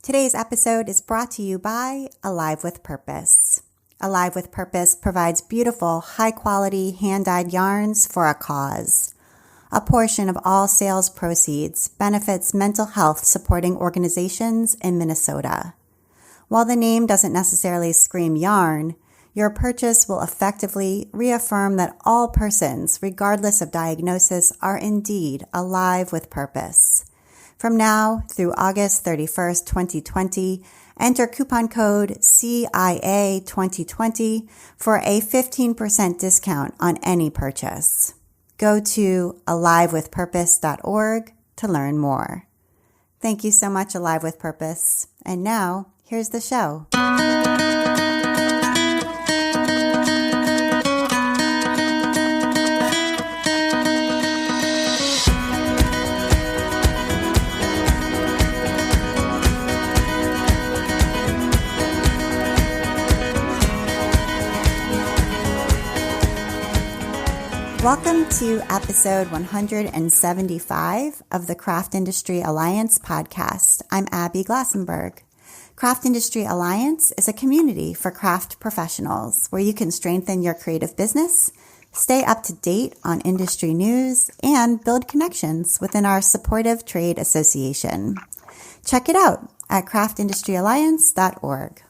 Today's episode is brought to you by Alive with Purpose. Alive with Purpose provides beautiful, high-quality, hand-dyed yarns for a cause. A portion of all sales proceeds benefits mental health supporting organizations in Minnesota. While the name doesn't necessarily scream yarn, your purchase will effectively reaffirm that all persons, regardless of diagnosis, are indeed alive with purpose. From now through August 31st, 2020, enter coupon code CIA2020 for a 15% discount on any purchase. Go to alivewithpurpose.org to learn more. Thank you so much, Alive with Purpose. And now, here's the show. Welcome to episode 175 of the Craft Industry Alliance podcast. I'm Gaye Glasspie. Craft Industry Alliance is a community for craft professionals where you can strengthen your creative business, stay up to date on industry news, and build connections within our supportive trade association. Check it out at craftindustryalliance.org.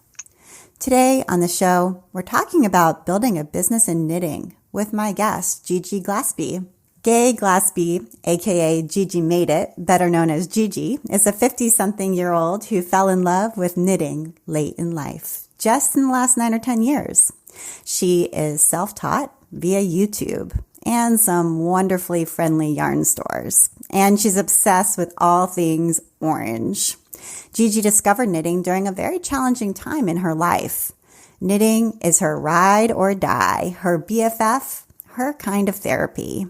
Today on the show, we're talking about building a business in knitting with my guest, Gaye Glasspie. Gaye Glasspie, aka Gigi Made It, better known as Gigi, is a 50-something-year-old who fell in love with knitting late in life, just in the last 9 or 10 years. She is self-taught via YouTube and some wonderfully friendly yarn stores, and she's obsessed with all things orange. Gigi discovered knitting during a very challenging time in her life. Knitting is her ride or die, her BFF, her kind of therapy.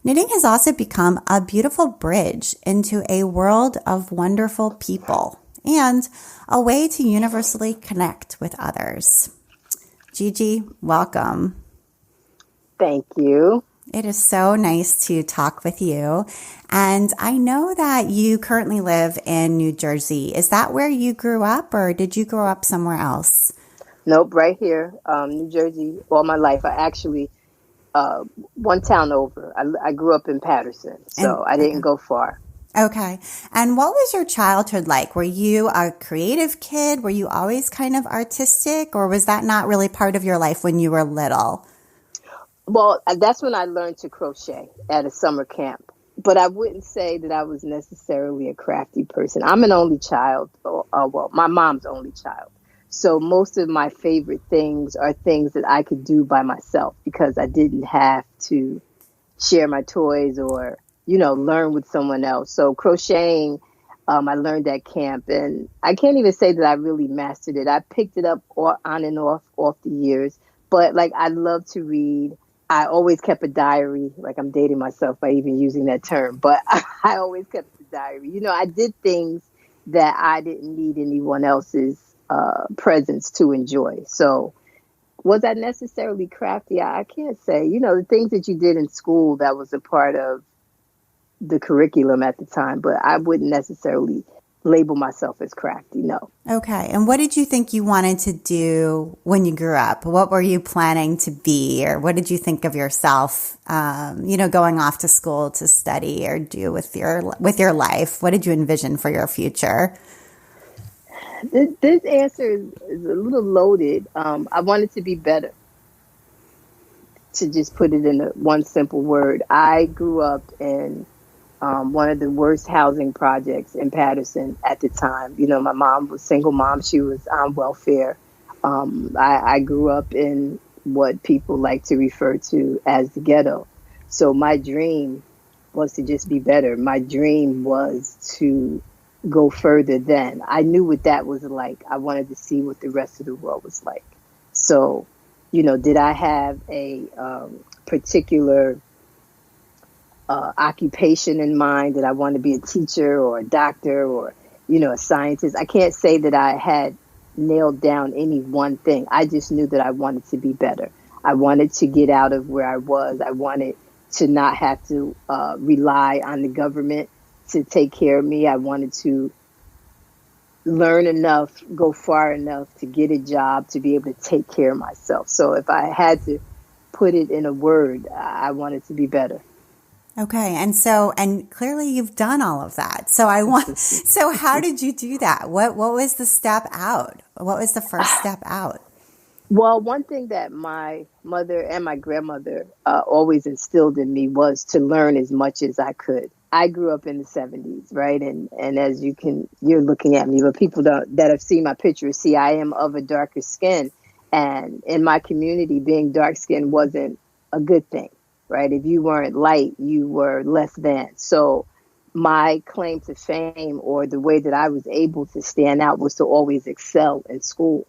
Knitting has also become a beautiful bridge into a world of wonderful people and a way to universally connect with others. Gigi, welcome. Thank you. It is so nice to talk with you. And I know that you currently live in New Jersey. Is that where you grew up, or did you grow up somewhere else? Nope, right here, New Jersey, all my life. I actually, one town over. I grew up in Patterson, so I didn't go far. Okay. And what was your childhood like? Were you a creative kid? Were you always kind of artistic, or was that not really part of your life when you were little? Well, that's when I learned to crochet at a summer camp. But I wouldn't say that I was necessarily a crafty person. I'm an only child. Well, my mom's only child. So most of my favorite things are things that I could do by myself because I didn't have to share my toys or, learn with someone else. So crocheting, I learned at camp, and I can't even say that I really mastered it. I picked it up on and off the years, but I love to read. I always kept a diary. I'm dating myself by even using that term, but I always kept a diary. I did things that I didn't need anyone else's presence to enjoy. So was I necessarily crafty? I can't say. The things that you did in school, that was a part of the curriculum at the time, but I wouldn't necessarily label myself as crafty, no. Okay. And what did you think you wanted to do when you grew up? What were you planning to be, or what did you think of yourself, going off to school to study or do with your life? What did you envision for your future? This answer is a little loaded. I wanted to be better, to just put it in one simple word. I grew up in one of the worst housing projects in Patterson at the time. My mom was single mom. She was on welfare. I grew up in what people like to refer to as the ghetto. So my dream was to just be better. My dream was to go further then. I knew what that was like. I wanted to see what the rest of the world was like. So, did I have a particular occupation in mind that I wanted to be a teacher or a doctor or, a scientist? I can't say that I had nailed down any one thing. I just knew that I wanted to be better. I wanted to get out of where I was. I wanted to not have to rely on the government to take care of me. I wanted to learn enough, go far enough to get a job to be able to take care of myself. So if I had to put it in a word, I wanted to be better. Okay. And clearly you've done all of that. So how did you do that? What was the step out? What was the first step out? Well, one thing that my mother and my grandmother always instilled in me was to learn as much as I could. I grew up in the 70s, right? And as you're looking at me, but people that have seen my pictures see I am of a darker skin. And in my community, being dark skinned wasn't a good thing, right? If you weren't light, you were less than. So my claim to fame, or the way that I was able to stand out, was to always excel in school.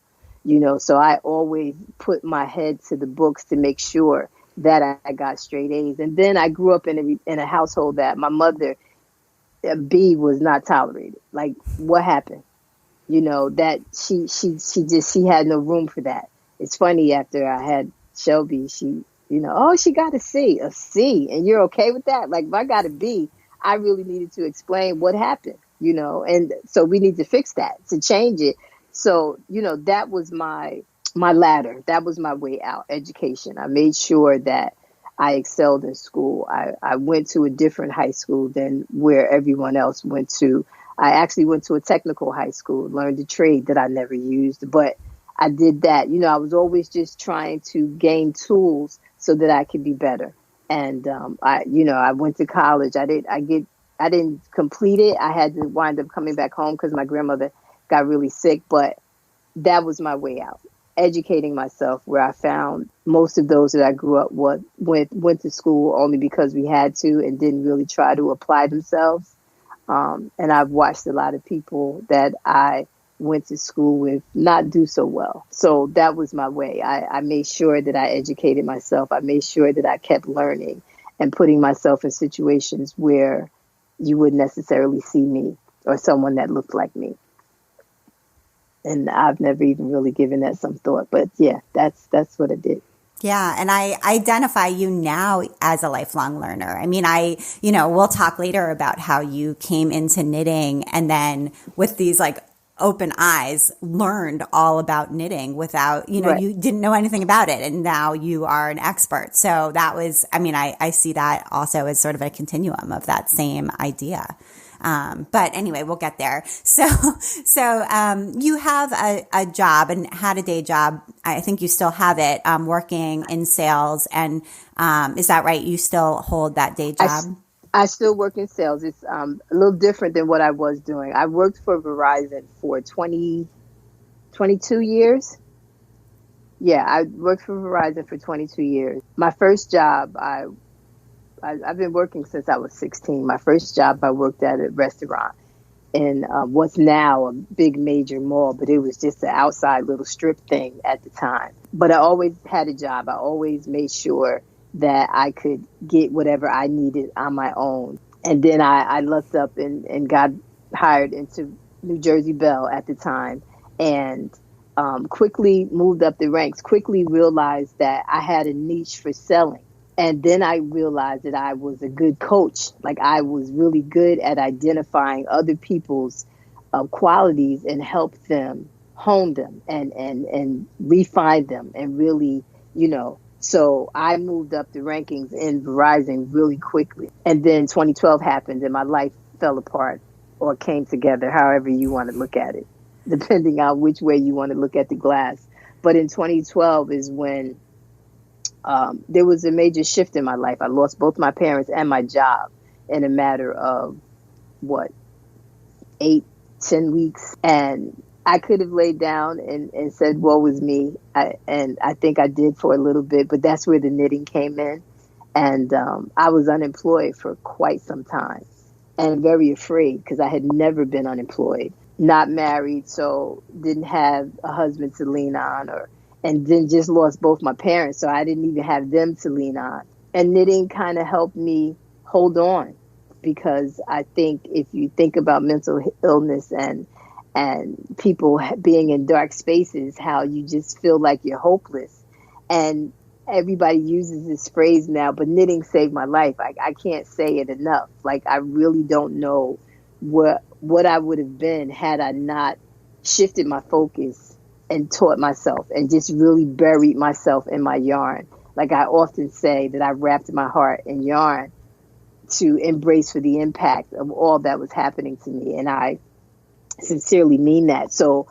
So I always put my head to the books to make sure that I got straight A's. And then I grew up in a household that my mother, B, was not tolerated. Like, what happened? That she had no room for that. It's funny, after I had Shelby, she got a C, and you're okay with that? Like, if I got a B, I really needed to explain what happened, and so we need to fix that, to change it. So, that was my ladder. That was my way out, education. I made sure that I excelled in school. I went to a different high school than where everyone else went to. I actually went to a technical high school, learned a trade that I never used, but I did that. I was always just trying to gain tools so that I could be better. And I went to college. I didn't complete it. I had to wind up coming back home because my grandmother got really sick, but that was my way out. Educating myself, where I found most of those that I grew up with went to school only because we had to, and didn't really try to apply themselves. And I've watched a lot of people that I went to school with not do so well. So that was my way. I made sure that I educated myself. I made sure that I kept learning and putting myself in situations where you wouldn't necessarily see me or someone that looked like me. And I've never even really given that some thought. But yeah, that's what I did. Yeah. And I identify you now as a lifelong learner. I mean, we'll talk later about how you came into knitting and then with these like open eyes learned all about knitting without, Right. you didn't know anything about it. And now you are an expert. So that was, I see that also as sort of a continuum of that same idea. But anyway, we'll get there. So you have a job and had a day job. I think you still have it, working in sales. And, is that right? You still hold that day job? I still work in sales. It's, a little different than what I was doing. I worked for Verizon for 22 years. Yeah, I worked for Verizon for 22 years. My first job, I've been working since I was 16. My first job, I worked at a restaurant in what's now a big major mall, but it was just an outside little strip thing at the time. But I always had a job. I always made sure that I could get whatever I needed on my own. And then I looked up and got hired into New Jersey Bell at the time, and quickly moved up the ranks, quickly realized that I had a niche for selling. And then I realized that I was a good coach. Like, I was really good at identifying other people's qualities and help them hone them and refine them and really, so I moved up the rankings in Verizon really quickly. And then 2012 happened and my life fell apart, or came together, however you want to look at it, depending on which way you want to look at the glass. But in 2012 is when there was a major shift in my life. I lost both my parents and my job in a matter of 8-10 weeks. And I could have laid down and said, woe is me. And I think I did for a little bit, but that's where the knitting came in. And I was unemployed for quite some time and very afraid because I had never been unemployed, not married, so didn't have a husband to lean on, and then just lost both my parents, so I didn't even have them to lean on. And knitting kind of helped me hold on, because I think if you think about mental illness and people being in dark spaces, how you just feel like you're hopeless. And everybody uses this phrase now, but knitting saved my life. I can't say it enough. Like, I really don't know what I would have been had I not shifted my focus and taught myself and just really buried myself in my yarn. Like I often say that I wrapped my heart in yarn to embrace for the impact of all that was happening to me. And I sincerely mean that. So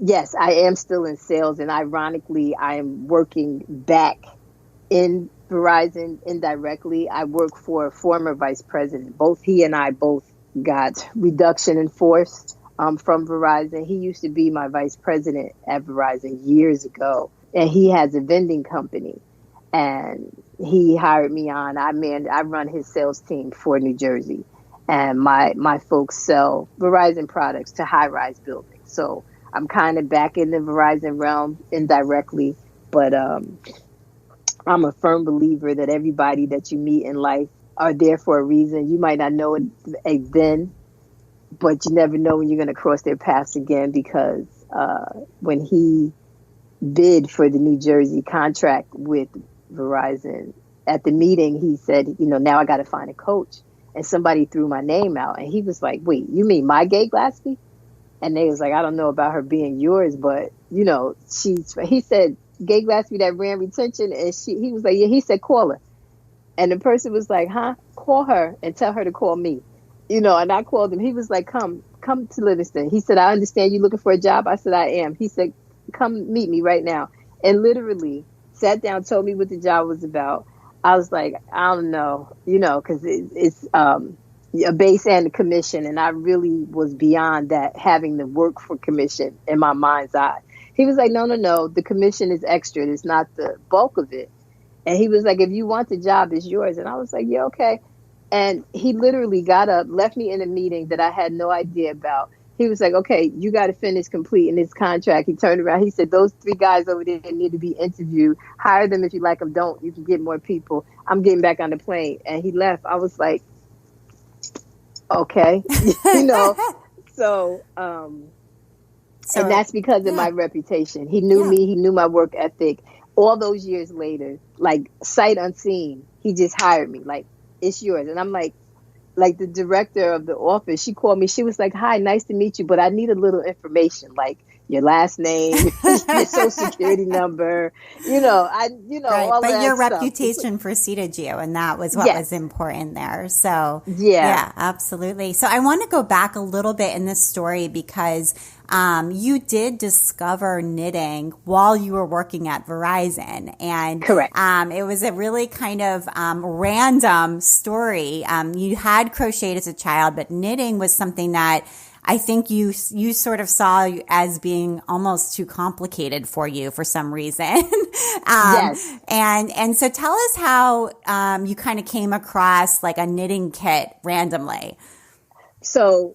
yes, I am still in sales, and ironically, I am working back in Verizon indirectly. I work for a former vice president. Both he and I both got reduction in force from Verizon. He used to be my vice president at Verizon years ago, and he has a vending company. And he hired me on. I run his sales team for New Jersey, and my folks sell Verizon products to high-rise buildings. So I'm kind of back in the Verizon realm indirectly, but I'm a firm believer that everybody that you meet in life are there for a reason. You might not know it then, but you never know when you're going to cross their paths again, because when he bid for the New Jersey contract with Verizon, at the meeting, he said, now I got to find a coach. And somebody threw my name out. And he was like, wait, you mean my Gaye Glasspie? And they was like, I don't know about her being yours, but, he said, Gaye Glasspie that ran retention. And he was like, yeah, he said, call her. And the person was like, huh? Call her and tell her to call me. And I called him. He was like, come to Livingston. He said, I understand you looking for a job. I said, I am. He said, come meet me right now. And literally sat down, told me what the job was about. I was like, I don't know, because it's a base and a commission. And I really was beyond that, having to work for commission in my mind's eye. He was like, no, the commission is extra. It's not the bulk of it. And he was like, if you want the job, it's yours. And I was like, yeah, okay. And he literally got up, left me in a meeting that I had no idea about. He was like, okay, you got to finish completing this contract. He turned around. He said, those 3 guys over there need to be interviewed. Hire them if you like them. Don't. You can get more people. I'm getting back on the plane. And he left. I was like, okay. So, and that's because of my reputation. He knew me. He knew my work ethic. All those years later, like sight unseen, he just hired me. Like, it's yours. And I'm like the director of the office, she called me. She was like, hi, nice to meet you, but I need a little information, like your last name, your social security number, right. all but that your stuff. reputation preceded you, and that was what was important there. So yeah, absolutely. So I want to go back a little bit in this story, because you did discover knitting while you were working at Verizon, and correct. It was a really kind of random story. You had crocheted as a child, but knitting was something that I think you sort of saw as being almost too complicated for you for some reason. Yes. And so tell us how you kind of came across like a knitting kit randomly. So,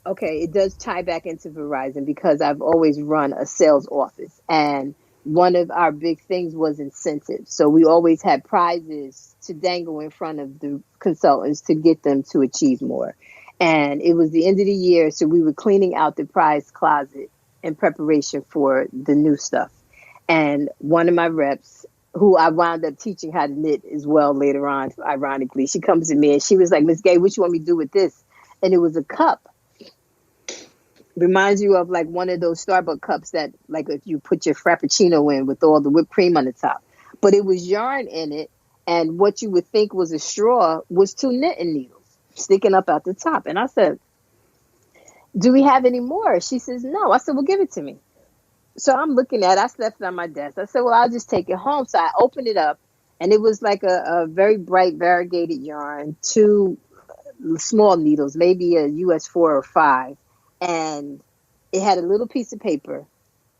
okay, it does tie back into Verizon, because I've always run a sales office, and one of our big things was incentives. So we always had prizes to dangle in front of the consultants to get them to achieve more. And it was the end of the year, so we were cleaning out the prize closet in preparation for the new stuff. And one of my reps, who I wound up teaching how to knit as well later on, ironically, she comes to me and she was like, Miss Gaye, what you want me to do with this? And it was a cup. Reminds you of like one of those Starbucks cups that, like, if you put your Frappuccino in with all the whipped cream on the top. But it was yarn in it, and what you would think was a straw was 2 knitting needles sticking up at the top. And I said, do we have any more? She says, no. I said, well, give it to me. So I'm looking at it. I left it on my desk. I said, well, I'll just take it home. So I opened it up, and it was like a very bright variegated yarn, 2 small needles, maybe a US 4 or 5. And it had a little piece of paper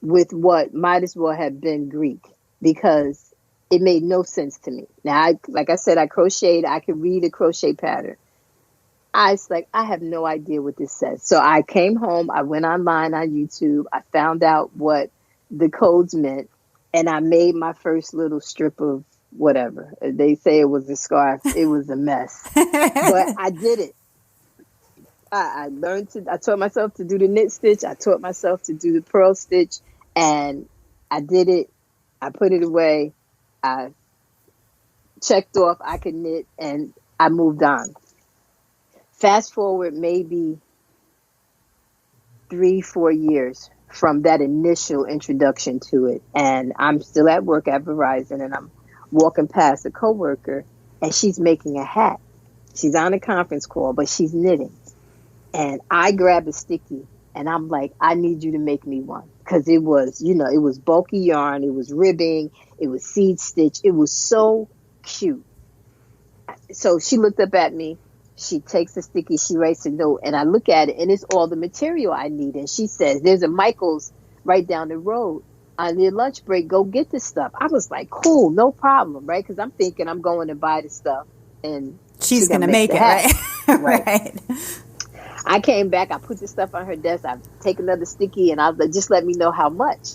with what might as well have been Greek, because it made no sense to me. Now, like I said, I crocheted. I could read a crochet pattern. I was like, I have no idea what this says. So I came home. I went online on YouTube. I found out what the codes meant, and I made my first little strip of whatever. They say it was a scarf. It was a mess, but I did it. I taught myself to do the knit stitch. I taught myself to do the purl stitch, and I did it. I put it away. I checked off I could knit, and I moved on. Fast forward maybe 3-4 years from that initial introduction to it, and I'm still at work at Verizon, and I'm walking past a coworker, and she's making a hat. She's on a conference call, but she's knitting. And I grab a sticky, and I'm like, I need you to make me one. Because it was, it was bulky yarn, it was ribbing, it was seed stitch. It was so cute. So she looked up at me. She takes the sticky, she writes a note, and I look at it, and it's all the material I need. And she says, there's a Michael's right down the road. On your lunch break, go get the stuff. I was like, cool, no problem, right? Because I'm thinking I'm going to buy the stuff, and she's going to make it, right? Right. I came back, I put the stuff on her desk, I take another sticky, and I was like, just let me know how much.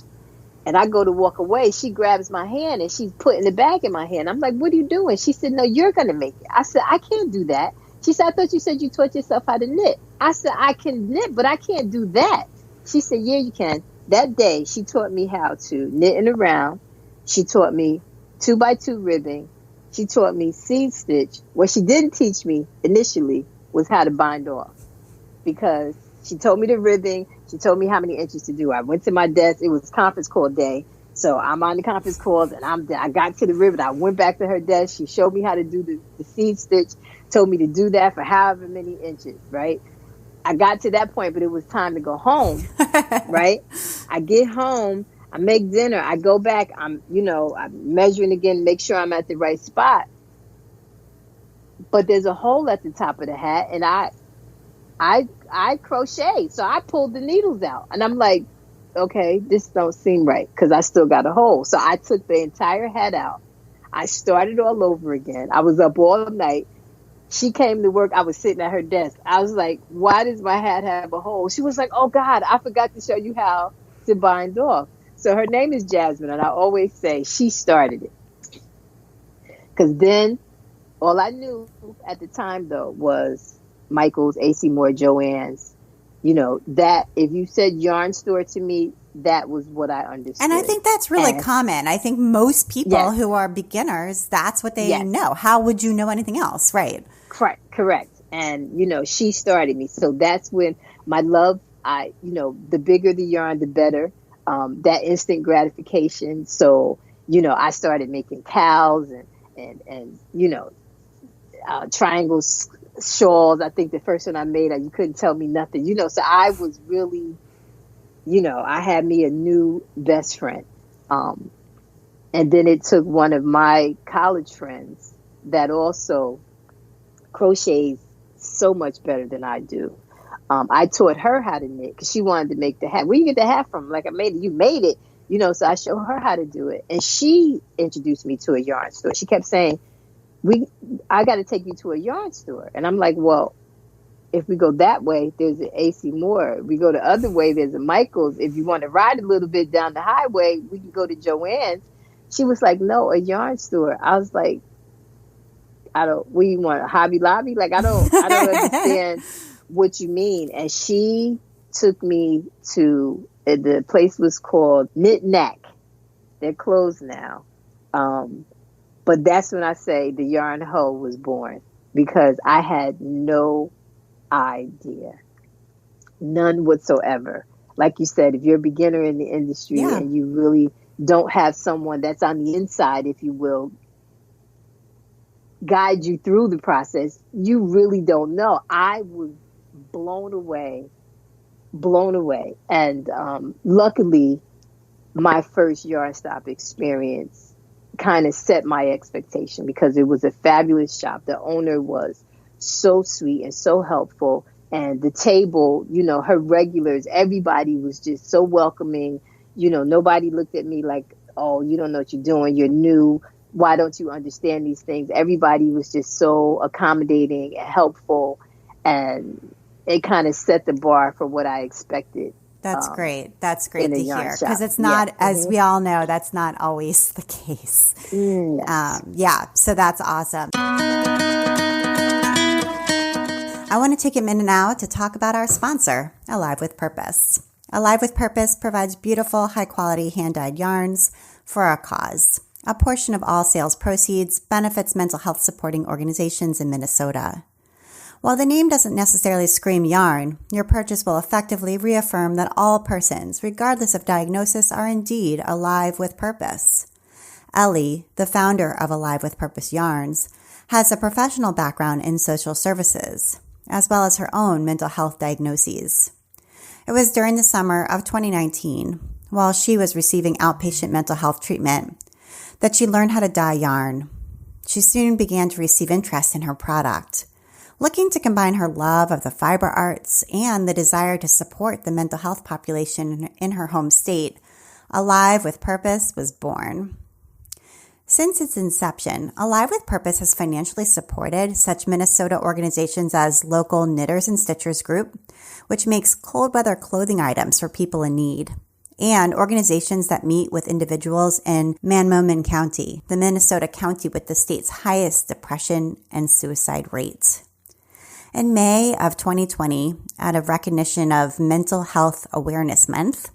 And I go to walk away. She grabs my hand, and she's putting the bag in my hand. I'm like, what are you doing? She said, no, you're going to make it. I said, I can't do that. She said, I thought you said you taught yourself how to knit. I said, I can knit, but I can't do that. She said, yeah, you can. That day, she taught me how to knit in a round. She taught me 2x2 ribbing. She taught me seed stitch. What she didn't teach me initially was how to bind off, because she told me the ribbing. She told me how many inches to do. I went to my desk. It was conference call day. So I'm on the conference calls, and I got to the ribbon. I went back to her desk. She showed me how to do the seed stitch, told me to do that for however many inches, right? I got to that point, but it was time to go home, right? I get home, I make dinner, I go back, I'm measuring again, make sure I'm at the right spot. But there's a hole at the top of the hat, and I crochet. So I pulled the needles out, and I'm like, okay, this don't seem right, because I still got a hole. So I took the entire hat out. I started all over again. I was up all night. She came to work. I was sitting at her desk. I was like, why does my hat have a hole? She was like, oh, God, I forgot to show you how to bind off. So her name is Jasmine, and I always say she started it. Because then all I knew at the time, though, was Michael's, AC Moore, Joann's. That if you said yarn store to me, that was what I understood. And I think that's really common. I think most people who are beginners, that's what they know. How would you know anything else? Right. Correct. And, she started me. So that's when my love, the bigger the yarn, the better. That instant gratification. So, I started making towels and triangles, shawls. I think the first one I made, you couldn't tell me nothing, so I was really, I had me a new best friend. And then it took one of my college friends that also crochets so much better than I do. I taught her how to knit because she wanted to make the hat. Where you get the hat from? Like, I made it. You made it, so I showed her how to do it. And she introduced me to a yarn store. She kept saying, I got to take you to a yarn store. And I'm like, well, if we go that way, there's an AC Moore. If we go the other way, there's a Michael's. If you want to ride a little bit down the highway, we can go to Joann's. She was like, no, a yarn store. I was like, we want a Hobby Lobby? Like, I don't understand what you mean. And she took me to, the place was called Knit Knack. They're closed now. But that's when I say the yarn hoe was born, because I had no idea, none whatsoever. Like you said, if you're a beginner in the industry and you really don't have someone that's on the inside, if you will, guide you through the process, you really don't know. I was blown away. And luckily, my first yarn stop experience kind of set my expectation, because it was a fabulous shop. The owner was so sweet and so helpful. And the table, her regulars, everybody was just so welcoming. Nobody looked at me like, oh, you don't know what you're doing. You're new. Why don't you understand these things? Everybody was just so accommodating and helpful. And it kind of set the bar for what I expected. That's great. That's great to hear, because it's not, as we all know, that's not always the case. So that's awesome. I want to take a minute now to talk about our sponsor, Alive with Purpose. Alive with Purpose provides beautiful, high-quality hand-dyed yarns for our cause. A portion of all sales proceeds benefits mental health supporting organizations in Minnesota. While the name doesn't necessarily scream yarn, your purchase will effectively reaffirm that all persons, regardless of diagnosis, are indeed alive with purpose. Ellie, the founder of Alive with Purpose Yarns, has a professional background in social services, as well as her own mental health diagnoses. It was during the summer of 2019, while she was receiving outpatient mental health treatment, that she learned how to dye yarn. She soon began to receive interest in her product. Looking to combine her love of the fiber arts and the desire to support the mental health population in her home state, Alive with Purpose was born. Since its inception, Alive with Purpose has financially supported such Minnesota organizations as Local Knitters and Stitchers Group, which makes cold weather clothing items for people in need, and organizations that meet with individuals in Manmoman County, the Minnesota county with the state's highest depression and suicide rates. In May of 2020, out of recognition of Mental Health Awareness Month,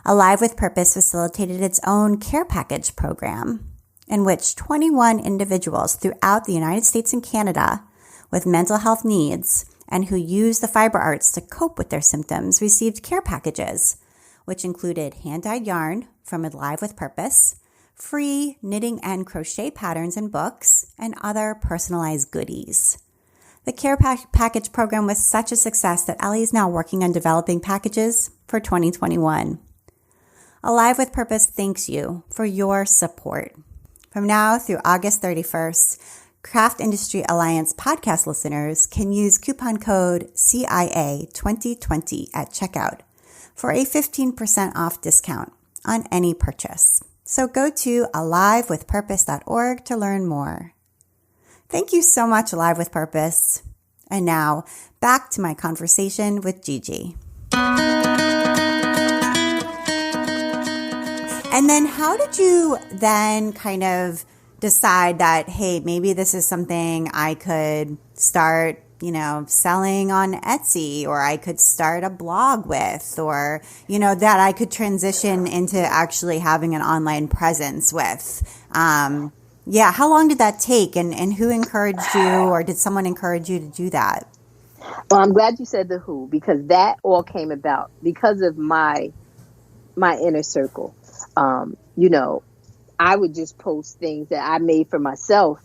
Alive with Purpose facilitated its own care package program, in which 21 individuals throughout the United States and Canada with mental health needs and who used the fiber arts to cope with their symptoms received care packages, which included hand-dyed yarn from Alive with Purpose, free knitting and crochet patterns and books, and other personalized goodies. The care package program was such a success that Ellie is now working on developing packages for 2021. Alive with Purpose thanks you for your support. From now through August 31st, Craft Industry Alliance podcast listeners can use coupon code CIA2020 at checkout for a 15% off discount on any purchase. So go to alivewithpurpose.org to learn more. Thank you so much, Alive with Purpose. And now, back to my conversation with Gigi. And then how did you then kind of decide that, hey, maybe this is something I could start, selling on Etsy, or I could start a blog with, or, that I could transition into actually having an online presence with? How long did that take, and who encouraged you, or did someone encourage you to do that? Well, I'm glad you said the who, because that all came about because of my inner circle. I would just post things that I made for myself,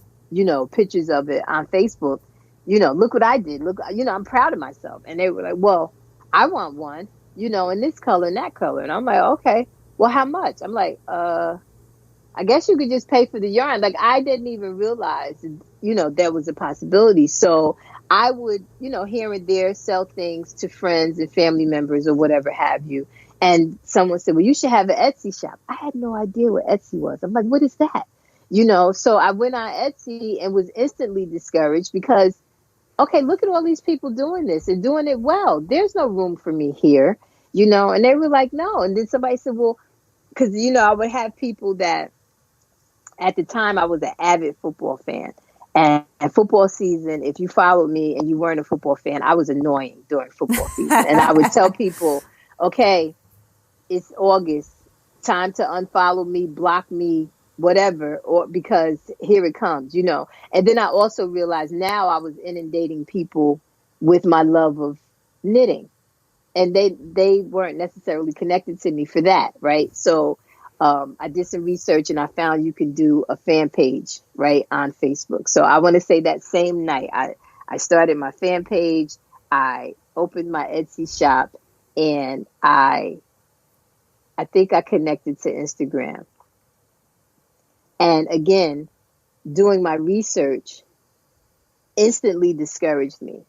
pictures of it on Facebook. Look what I did. Look, I'm proud of myself. And they were like, well, I want one, in this color and that color. And I'm like, okay, well, how much? I'm like, I guess you could just pay for the yarn. Like, I didn't even realize, there was a possibility. So I would, here and there sell things to friends and family members or whatever have you. And someone said, well, you should have an Etsy shop. I had no idea what Etsy was. I'm like, what is that? So I went on Etsy and was instantly discouraged because, okay, look at all these people doing this and doing it well. There's no room for me here, and they were like, no. And then somebody said, well, because, I would have people that at the time I was an avid football fan. And football season, if you followed me and you weren't a football fan, I was annoying during football season. And I would tell people, okay, it's August, time to unfollow me, block me, whatever, or because here it comes, And then I also realized now I was inundating people with my love of knitting, and they weren't necessarily connected to me for that, right? So I did some research and I found you can do a fan page, right, on Facebook. So I want to say that same night I started my fan page, I opened my Etsy shop, and I think I connected to Instagram. And again, doing my research instantly discouraged me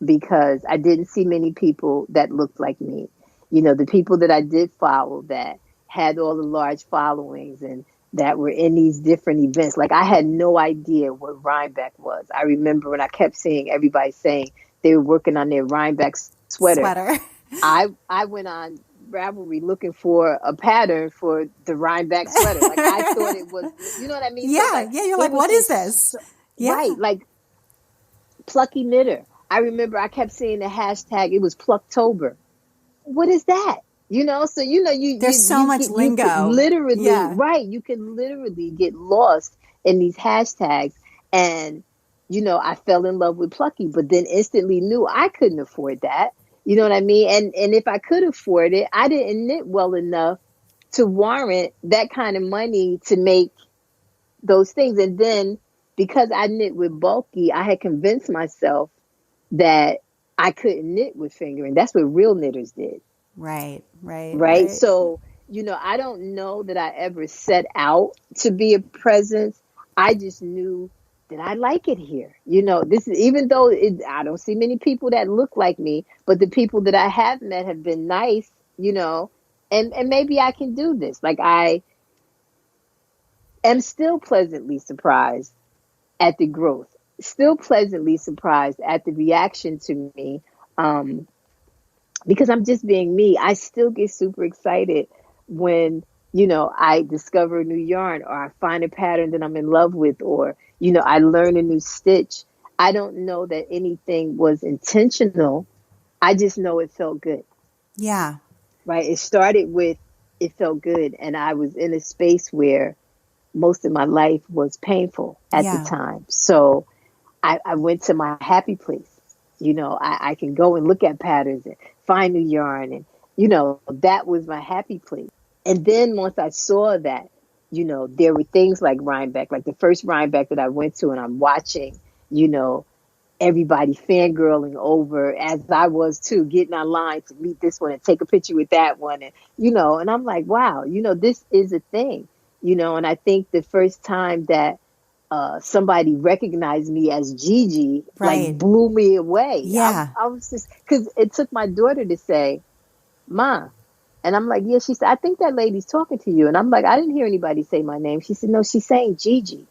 because I didn't see many people that looked like me. The people that I did follow that had all the large followings and that were in these different events. Like, I had no idea what Rhinebeck was. I remember when I kept seeing everybody saying they were working on their Rhinebeck sweater. I went on Ravelry looking for a pattern for the Rhinebeck sweater. Like, I thought it was, you know what I mean? Yeah, so you're like, what is this? Right, like plucky knitter. I remember I kept seeing the hashtag, it was Plucktober. What is that? So there's so much lingo. You can literally, right? You can literally get lost in these hashtags, and I fell in love with Plucky, but then instantly knew I couldn't afford that. You know what I mean? And if I could afford it, I didn't knit well enough to warrant that kind of money to make those things. And then because I knit with bulky, I had convinced myself that I couldn't knit with fingering. That's what real knitters did. Right, right, Right. right. So, I don't know that I ever set out to be a presence. I just knew that I like it here. This is, even though I don't see many people that look like me, but the people that I have met have been nice, and maybe I can do this. Like, I am still pleasantly surprised at the growth, still pleasantly surprised at the reaction to me. Because I'm just being me. I still get super excited when, I discover a new yarn, or I find a pattern that I'm in love with, or, I learn a new stitch. I don't know that anything was intentional. I just know it felt good. Yeah. Right. It started with, it felt good. And I was in a space where most of my life was painful at the time. So I went to my happy place. I can go and look at patterns and find new yarn. And, that was my happy place. And then once I saw that, there were things like Rhinebeck, like the first Rhinebeck that I went to, and I'm watching, everybody fangirling over, as I was too, getting online to meet this one and take a picture with that one. And, and I'm like, wow, this is a thing, and I think the first time that somebody recognized me as Gigi, like, blew me away. Yeah. I was just, because it took my daughter to say, Ma. And I'm like, yeah. She said, I think that lady's talking to you. And I'm like, I didn't hear anybody say my name. She said, no, she's saying Gigi.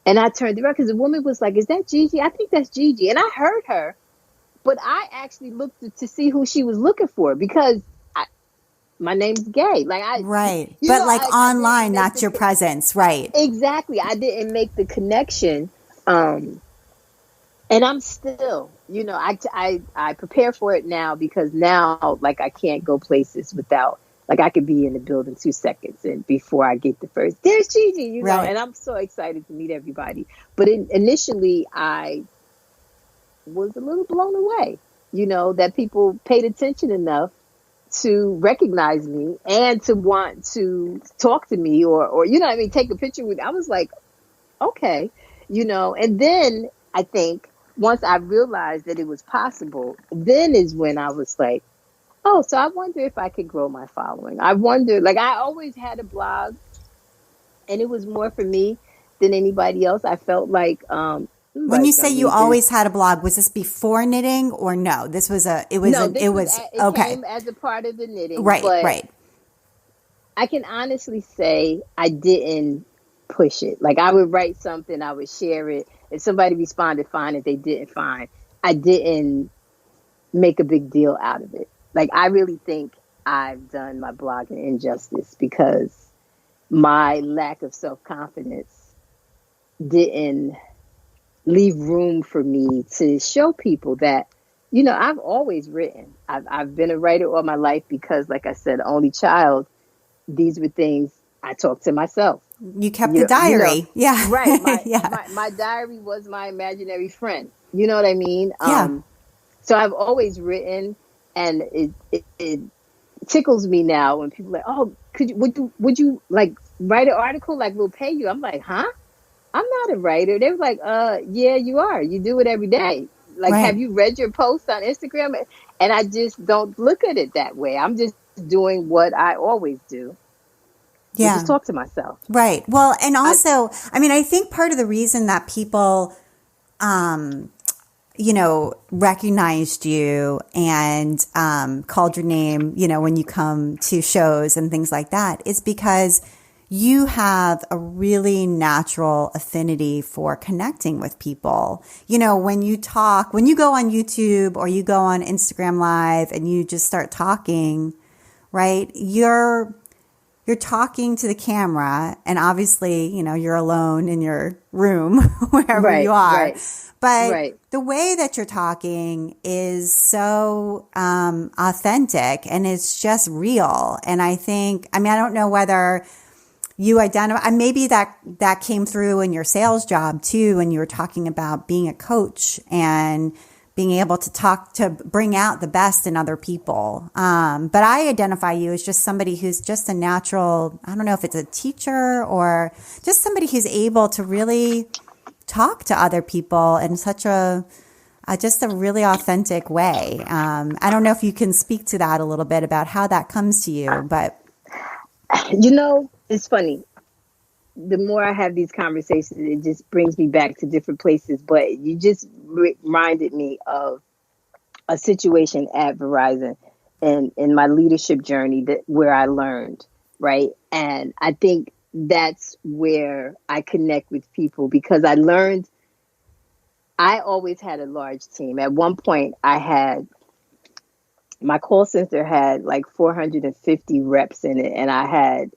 And I turned around because the woman was like, is that Gigi? I think that's Gigi. And I heard her, but I actually looked to see who she was looking for, because my name's Gaye. Like, right. But like online, not your presence. Right. Exactly. I didn't make the connection. And I'm still, I prepare for it now, because now, like, I can't go places without, like, I could be in the building 2 seconds and before I get the first, there's Gigi, and I'm so excited to meet everybody. But initially I was a little blown away, that people paid attention enough to recognize me and to want to talk to me, or take a picture with. I was like, okay, and then I think once I realized that it was possible, then is when I was like, oh, so I wonder if I could grow my following. I wonder, like, I always had a blog, and it was more for me than anybody else. I felt like, when you say you always had a blog, was this before knitting, or no? This was okay. Came as a part of the knitting. Right, but right. I can honestly say I didn't push it. Like, I would write something, I would share it. If somebody responded, fine. If they didn't, fine. I didn't make a big deal out of it. Like, I really think I've done my blog an injustice, because my lack of self-confidence didn't leave room for me to show people that, I've always written. I've been a writer all my life, because, like I said, only child, these were things I talked to myself. You kept the diary. Yeah. Right. My diary was my imaginary friend. You know what I mean? Yeah. So I've always written, and it tickles me now when people are like, oh, would you like write an article? Like, we'll pay you. I'm like, huh? I'm not a writer. They were like, yeah, you are. You do it every day. Like, have you read your posts on Instagram? And I just don't look at it that way. I'm just doing what I always do. Yeah. Just talk to myself. Right. Well, and also, I think part of the reason that people, recognized you and called your name, when you come to shows and things like that, is because you have a really natural affinity for connecting with people. When you talk, when you go on YouTube or you go on Instagram Live and you just start talking, right? You're talking to the camera, and obviously, you're alone in your room, wherever you are. Right. But the way that you're talking is so authentic, and it's just real. And I think, I don't know whether you identify, and maybe that came through in your sales job too, when you were talking about being a coach and being able to bring out the best in other people. But I identify you as just somebody who's just a natural, I don't know if it's a teacher or just somebody who's able to really talk to other people in such just a really authentic way. I don't know if you can speak to that a little bit about how that comes to you, but. It's funny. The more I have these conversations, it just brings me back to different places. But you just reminded me of a situation at Verizon and in my leadership journey where I learned, right? And I think that's where I connect with people because I learned I always had a large team. At one point, my call center had like 450 reps in it, and I had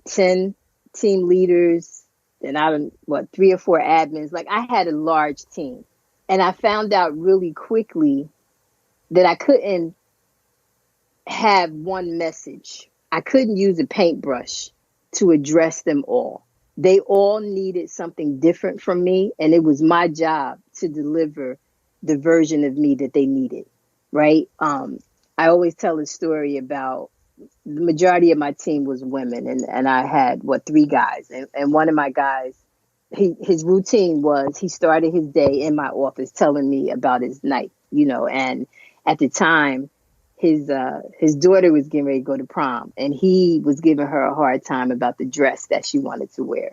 10 team leaders, and 3 or 4 admins. Like I had a large team. And I found out really quickly that I couldn't have one message. I couldn't use a paintbrush to address them all. They all needed something different from me, and it was my job to deliver the version of me that they needed, right? I always tell a story about the majority of my team was women, and I had 3 guys, and one of my guys, his routine was he started his day in my office telling me about his night, and at the time his daughter was getting ready to go to prom, and he was giving her a hard time about the dress that she wanted to wear.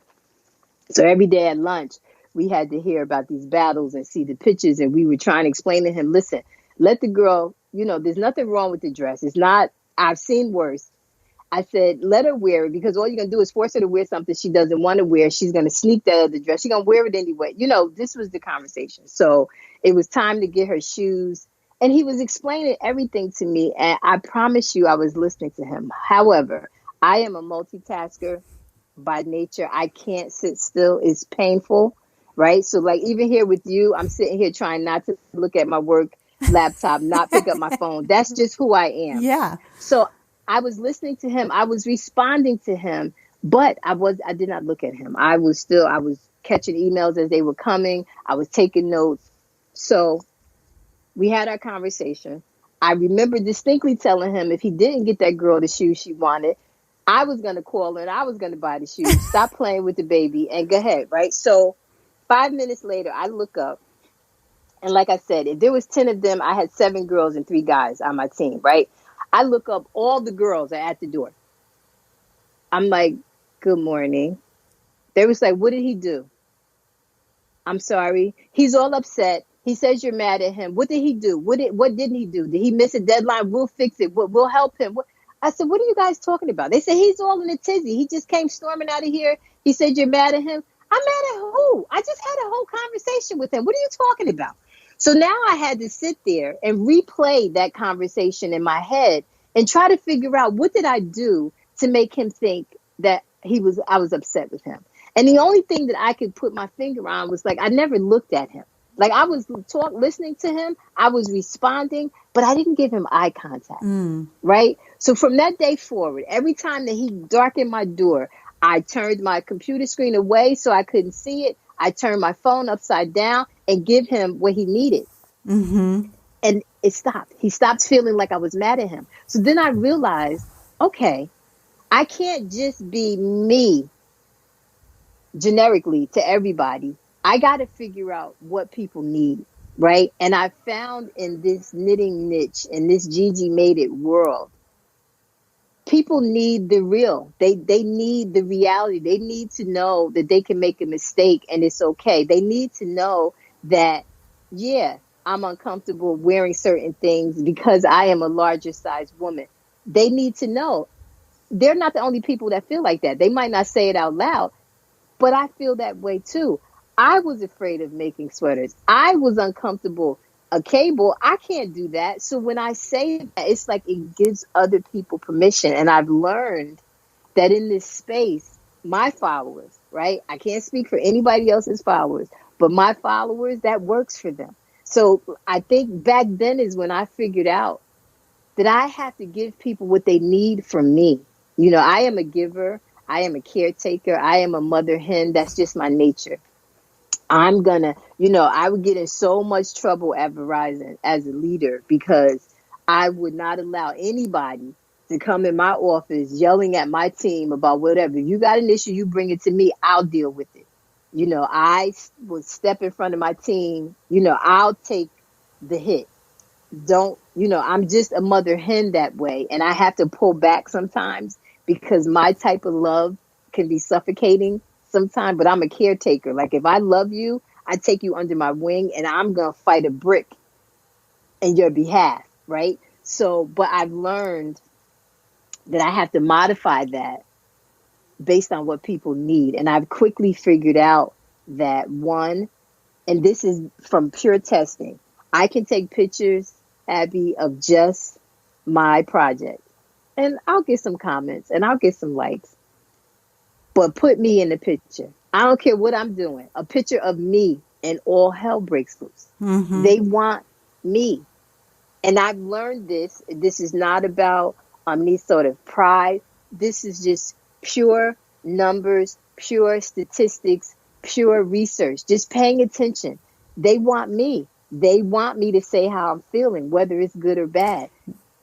So every day at lunch, we had to hear about these battles and see the pictures, and we were trying to explain to him, listen, let the girl, there's nothing wrong with the dress. It's not, I've seen worse. I said, let her wear it because all you're going to do is force her to wear something she doesn't want to wear. She's going to sneak that other dress. She's going to wear it anyway. This was the conversation. So it was time to get her shoes. And he was explaining everything to me. And I promise you, I was listening to him. However, I am a multitasker by nature. I can't sit still. It's painful, right? So like even here with you, I'm sitting here trying not to look at my work laptop, not pick up my phone. That's just who I am. Yeah. So I was listening to him. I was responding to him, but I did not look at him. I was catching emails as they were coming. I was taking notes. So we had our conversation. I remember distinctly telling him if he didn't get that girl the shoes she wanted, I was going to call her and I was going to buy the shoes. Stop playing with the baby and go ahead, right? So 5 minutes later, I look up. And like I said, if there was 10 of them, I had 7 girls and 3 guys on my team, right? I look up, all the girls are at the door. I'm like, good morning. They was like, what did he do? I'm sorry. He's all upset. He says you're mad at him. What did he do? What didn't he do? Did he miss a deadline? We'll fix it. We'll help him. I said, what are you guys talking about? They said, he's all in a tizzy. He just came storming out of here. He said you're mad at him. I'm mad at who? I just had a whole conversation with him. What are you talking about? So now I had to sit there and replay that conversation in my head and try to figure out what did I do to make him think that I was upset with him. And the only thing that I could put my finger on was like, I never looked at him. Like I was listening to him. I was responding, but I didn't give him eye contact. Right. So from that day forward, every time that he darkened my door, I turned my computer screen away so I couldn't see it. I turned my phone upside down and give him what he needed. Mm-hmm. And it stopped. He stopped feeling like I was mad at him. So then I realized, okay, I can't just be me generically to everybody. I got to figure out what people need, right? And I found in this knitting niche, in this Gigi Made It world, people need the real. They need the reality. They need to know that they can make a mistake and it's okay. They need to know that, yeah, I'm uncomfortable wearing certain things because I am a larger size woman. They need to know they're not the only people that feel like that. They might not say it out loud, but I feel that way too. I was afraid of making sweaters. I was uncomfortable. A cable, I can't do that. So when I say that, it's like it gives other people permission. And I've learned that in this space, my followers, right? I can't speak for anybody else's followers, but my followers, that works for them. So I think back then is when I figured out that I have to give people what they need from me. I am a giver. I am a caretaker. I am a mother hen. That's just my nature. I'm gonna, I would get in so much trouble at Verizon as a leader because I would not allow anybody to come in my office yelling at my team about whatever. If you got an issue, you bring it to me. I'll deal with it. I would step in front of my team. I'll take the hit. Don't, I'm just a mother hen that way. And I have to pull back sometimes because my type of love can be suffocating sometimes, but I'm a caretaker. Like if I love you, I take you under my wing and I'm going to fight a brick in your behalf. Right. So, but I've learned that I have to modify that based on what people need. And I've quickly figured out that one, and this is from pure testing, I can take pictures, Abby, of just my project. And I'll get some comments and I'll get some likes. But put me in the picture. I don't care what I'm doing. A picture of me and all hell breaks loose. Mm-hmm. They want me. And I've learned this. This is not about any sort of pride. This is just pure numbers, pure statistics, pure research. Just paying attention. They want me. They want me to say how I'm feeling, whether it's good or bad.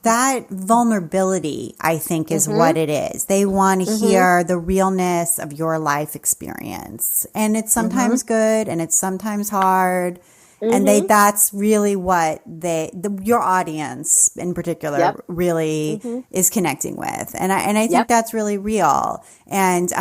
That vulnerability, I think, is what it is. They want to hear the realness of your life experience. And it's sometimes good and it's sometimes hard. And that's really what your audience in particular really is connecting with. And I think that's really real. And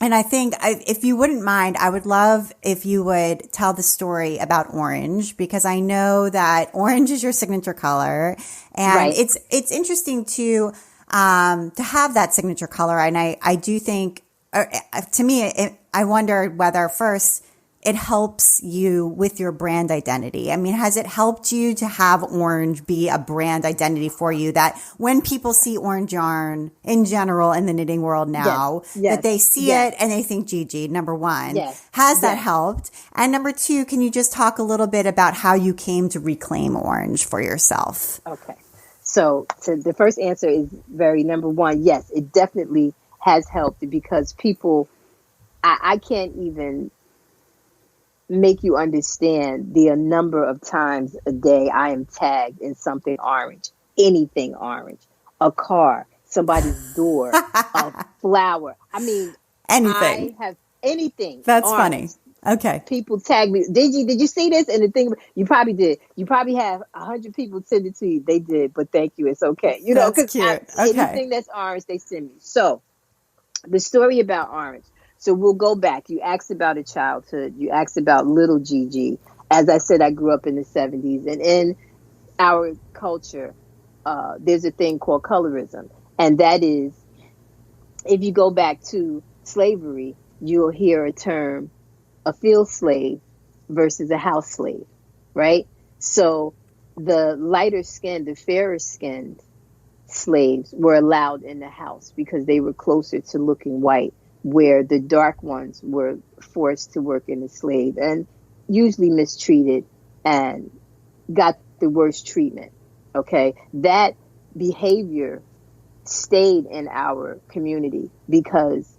I think if you wouldn't mind, I would love if you would tell the story about orange, because I know that orange is your signature color, and it's interesting to have that signature color. And I do think, to me, I wonder whether first it helps you with your brand identity. I mean, has it helped you to have orange be a brand identity for you, that when people see orange yarn in general in the knitting world now, that they see it and they think Gigi, number one? Has that helped? And number two, can you just talk a little bit about how you came to reclaim orange for yourself? Okay. So the first answer is number one, yes, it definitely has helped, because people, I can't even make you understand the number of times a day I am tagged in something orange, anything orange, a car, somebody's door, a flower. I mean, anything. I have anything. That's orange. Funny. Okay. People tag me. Did you see this? And the thing, you probably did. You probably have 100 people send it to you. They did, but thank you. It's okay. That's cute. Anything that's orange, they send me. So the story about orange. So we'll go back. You asked about a childhood. You asked about little Gigi. As I said, I grew up in the 70s. And in our culture, there's a thing called colorism. And that is, if you go back to slavery, you'll hear a term, a field slave versus a house slave, right? So the lighter skinned, the fairer skinned slaves were allowed in the house because they were closer to looking white, where the dark ones were forced to work in the slave and usually mistreated and got the worst treatment. Okay. That behavior stayed in our community because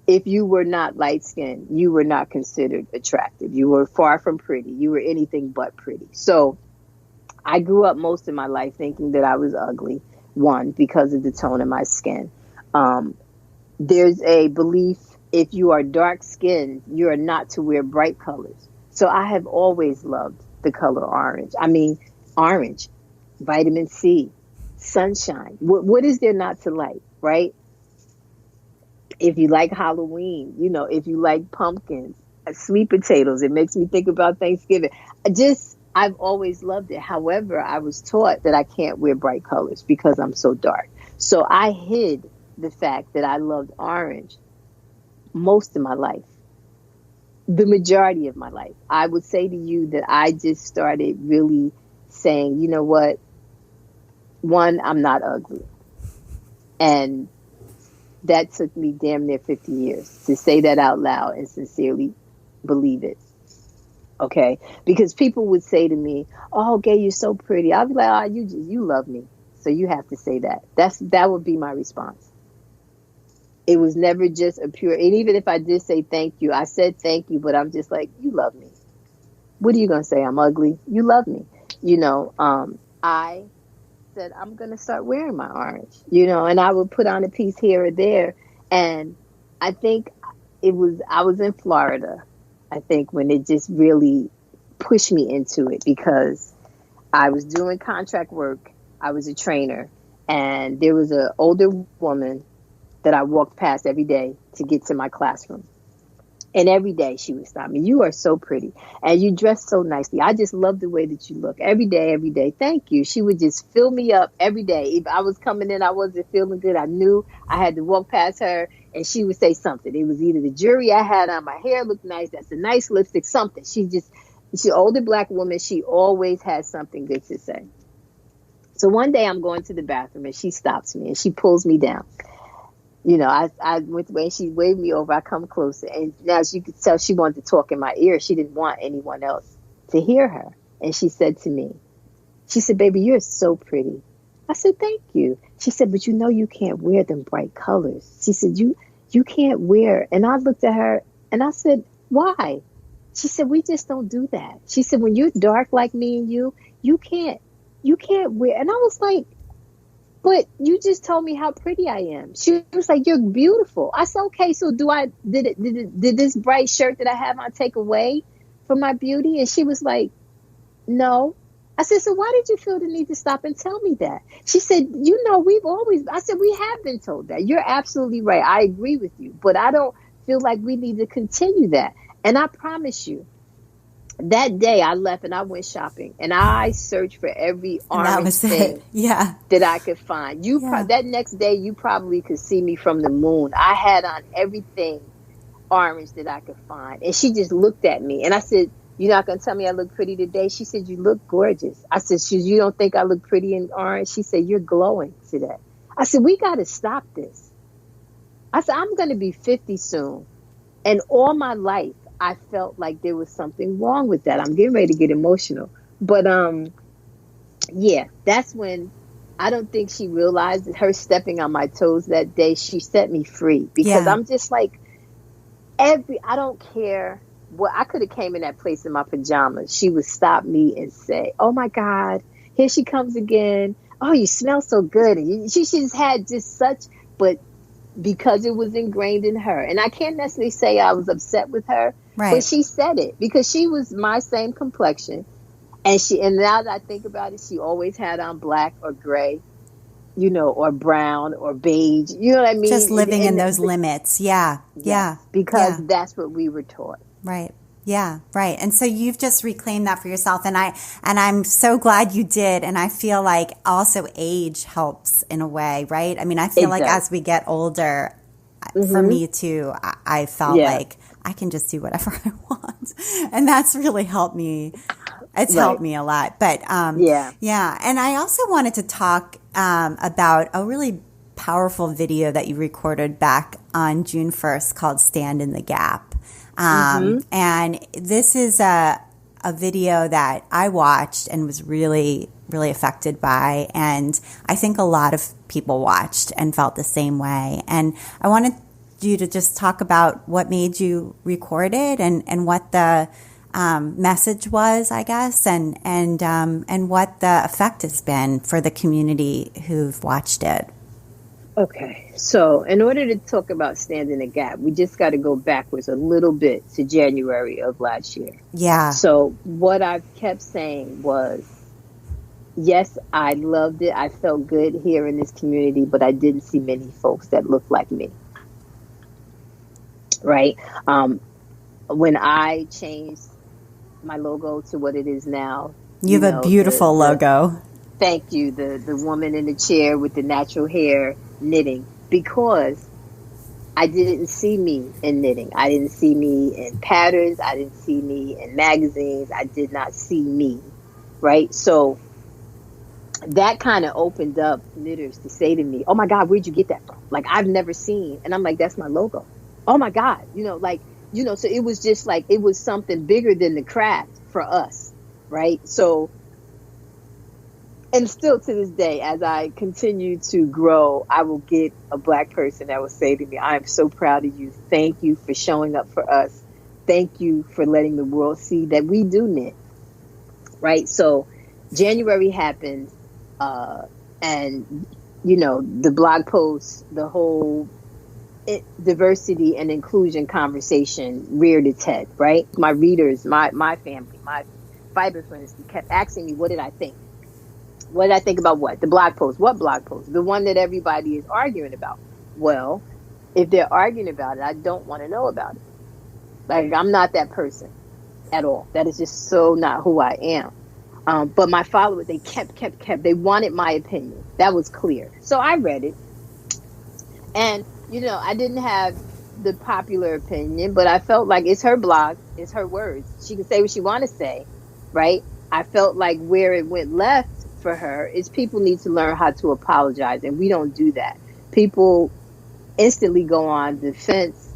if you were not light skinned, you were not considered attractive. You were far from pretty. You were anything but pretty. So I grew up most of my life thinking that I was ugly, one, because of the tone of my skin. There's a belief, if you are dark skinned, you are not to wear bright colors. So I have always loved the color orange. I mean, orange, vitamin C, sunshine. What is there not to like, right? If you like Halloween, if you like pumpkins, sweet potatoes, it makes me think about Thanksgiving. I've always loved it. However, I was taught that I can't wear bright colors because I'm so dark. So I hid the fact that I loved orange most of my life, the majority of my life. I would say to you that I just started really saying, you know what? One, I'm not ugly. And that took me damn near 50 years to say that out loud and sincerely believe it. Okay? Because people would say to me, oh, Gaye, you're so pretty. I'll be like, you love me. So you have to say that. That would be my response. It was never just a pure, and even if I did say thank you, I said thank you, but I'm just like, you love me. What are you going to say? I'm ugly. You love me. I said, I'm going to start wearing my orange, and I would put on a piece here or there. And I think I was in Florida, I think, when it just really pushed me into it, because I was doing contract work. I was a trainer, and there was an older woman that I walked past every day to get to my classroom. And every day she would stop me. You are so pretty. And you dress so nicely. I just love the way that you look. Every day, every day. Thank you. She would just fill me up every day. If I was coming in, I wasn't feeling good, I knew I had to walk past her, and she would say something. It was either the jewelry I had on, my hair looked nice, that's a nice lipstick, something. She's an older Black woman. She always had something good to say. So one day I'm going to the bathroom, and she stops me and she pulls me down. I went, when she waved me over, I come closer. And now, as you could tell, she wanted to talk in my ear. She didn't want anyone else to hear her. And she said to me, she said, baby, you're so pretty. I said, thank you. She said, but you can't wear them bright colors. She said, you can't wear. And I looked at her and I said, why? She said, we just don't do that. She said, when you're dark like me and you can't wear. And I was like, but you just told me how pretty I am. She was like, you're beautiful. I said, okay, so did this bright shirt that I have on take away from my beauty? And she was like, no. I said, so why did you feel the need to stop and tell me that? She said, I said, we have been told that. You're absolutely right. I agree with you, but I don't feel like we need to continue that. And I promise you, that day I left and I went shopping, and I searched for every orange thing that I could find. That next day, you probably could see me from the moon. I had on everything orange that I could find. And she just looked at me, and I said, you're not going to tell me I look pretty today? She said, you look gorgeous. I said, you don't think I look pretty in orange? She said, you're glowing today. I said, we got to stop this. I said, I'm going to be 50 soon. And all my life, I felt like there was something wrong with that. I'm getting ready to get emotional. But that's when I don't think she realized that her stepping on my toes that day, she set me free. Because I'm just like, I don't care what, I could have came in that place in my pajamas. She would stop me and say, oh my God, here she comes again. Oh, you smell so good. And she just had just such, but because it was ingrained in her. And I can't necessarily say I was upset with her. Right. But she said it because she was my same complexion. And now that I think about it, she always had on black or gray, or brown or beige. You know what I mean? Just living in those limits. Yeah. Because that's what we were taught. Right. Yeah. Right. And so you've just reclaimed that for yourself. And I'm so glad you did. And I feel like also age helps in a way, right? I mean, I feel like as we get older, for me too, I felt like I can just do whatever I want. And that's really helped me. It's helped me a lot. But yeah. And I also wanted to talk about a really powerful video that you recorded back on June 1st called Stand in the Gap. And this is a video that I watched and was really, really affected by. And I think a lot of people watched and felt the same way. And I wanted you to just talk about what made you record it and what the message was, I guess, and what the effect has been for the community who've watched it. Okay, so in order to talk about Stand in the Gap, we just got to go backwards a little bit to January of last year. Yeah. So what I kept saying was, yes, I loved it. I felt good here in this community, but I didn't see many folks that looked like me. Right? When I changed my logo to what it is now. You have a beautiful logo. Thank you. The woman in the chair with the natural hair knitting, because I didn't see me in knitting. I didn't see me in patterns. I didn't see me in magazines. I did not see me. Right. So that kind of opened up knitters to say to me, oh my God, where'd you get that from? Like, I've never seen. And I'm like, that's my logo. Oh my God. So it was just like, it was something bigger than the craft for us. Right. So, and still to this day, as I continue to grow, I will get a Black person that will say to me, I am so proud of you. Thank you for showing up for us. Thank you for letting the world see that we do knit. Right. So January happened, and, the blog post, the whole diversity and inclusion conversation reared its head. Right. My readers, my family, my fiber friends kept asking me, what did I think? What did I think about what? The blog post. What blog post? The one that everybody is arguing about. Well, if they're arguing about it, I don't want to know about it. Like, I'm not that person at all. That is just so not who I am. But my followers, they kept. They wanted my opinion. That was clear. So I read it. And, I didn't have the popular opinion, but I felt like it's her blog, it's her words. She can say what she want to say, right? I felt like where it went left for her is people need to learn how to apologize, and we don't do that. People instantly go on defense,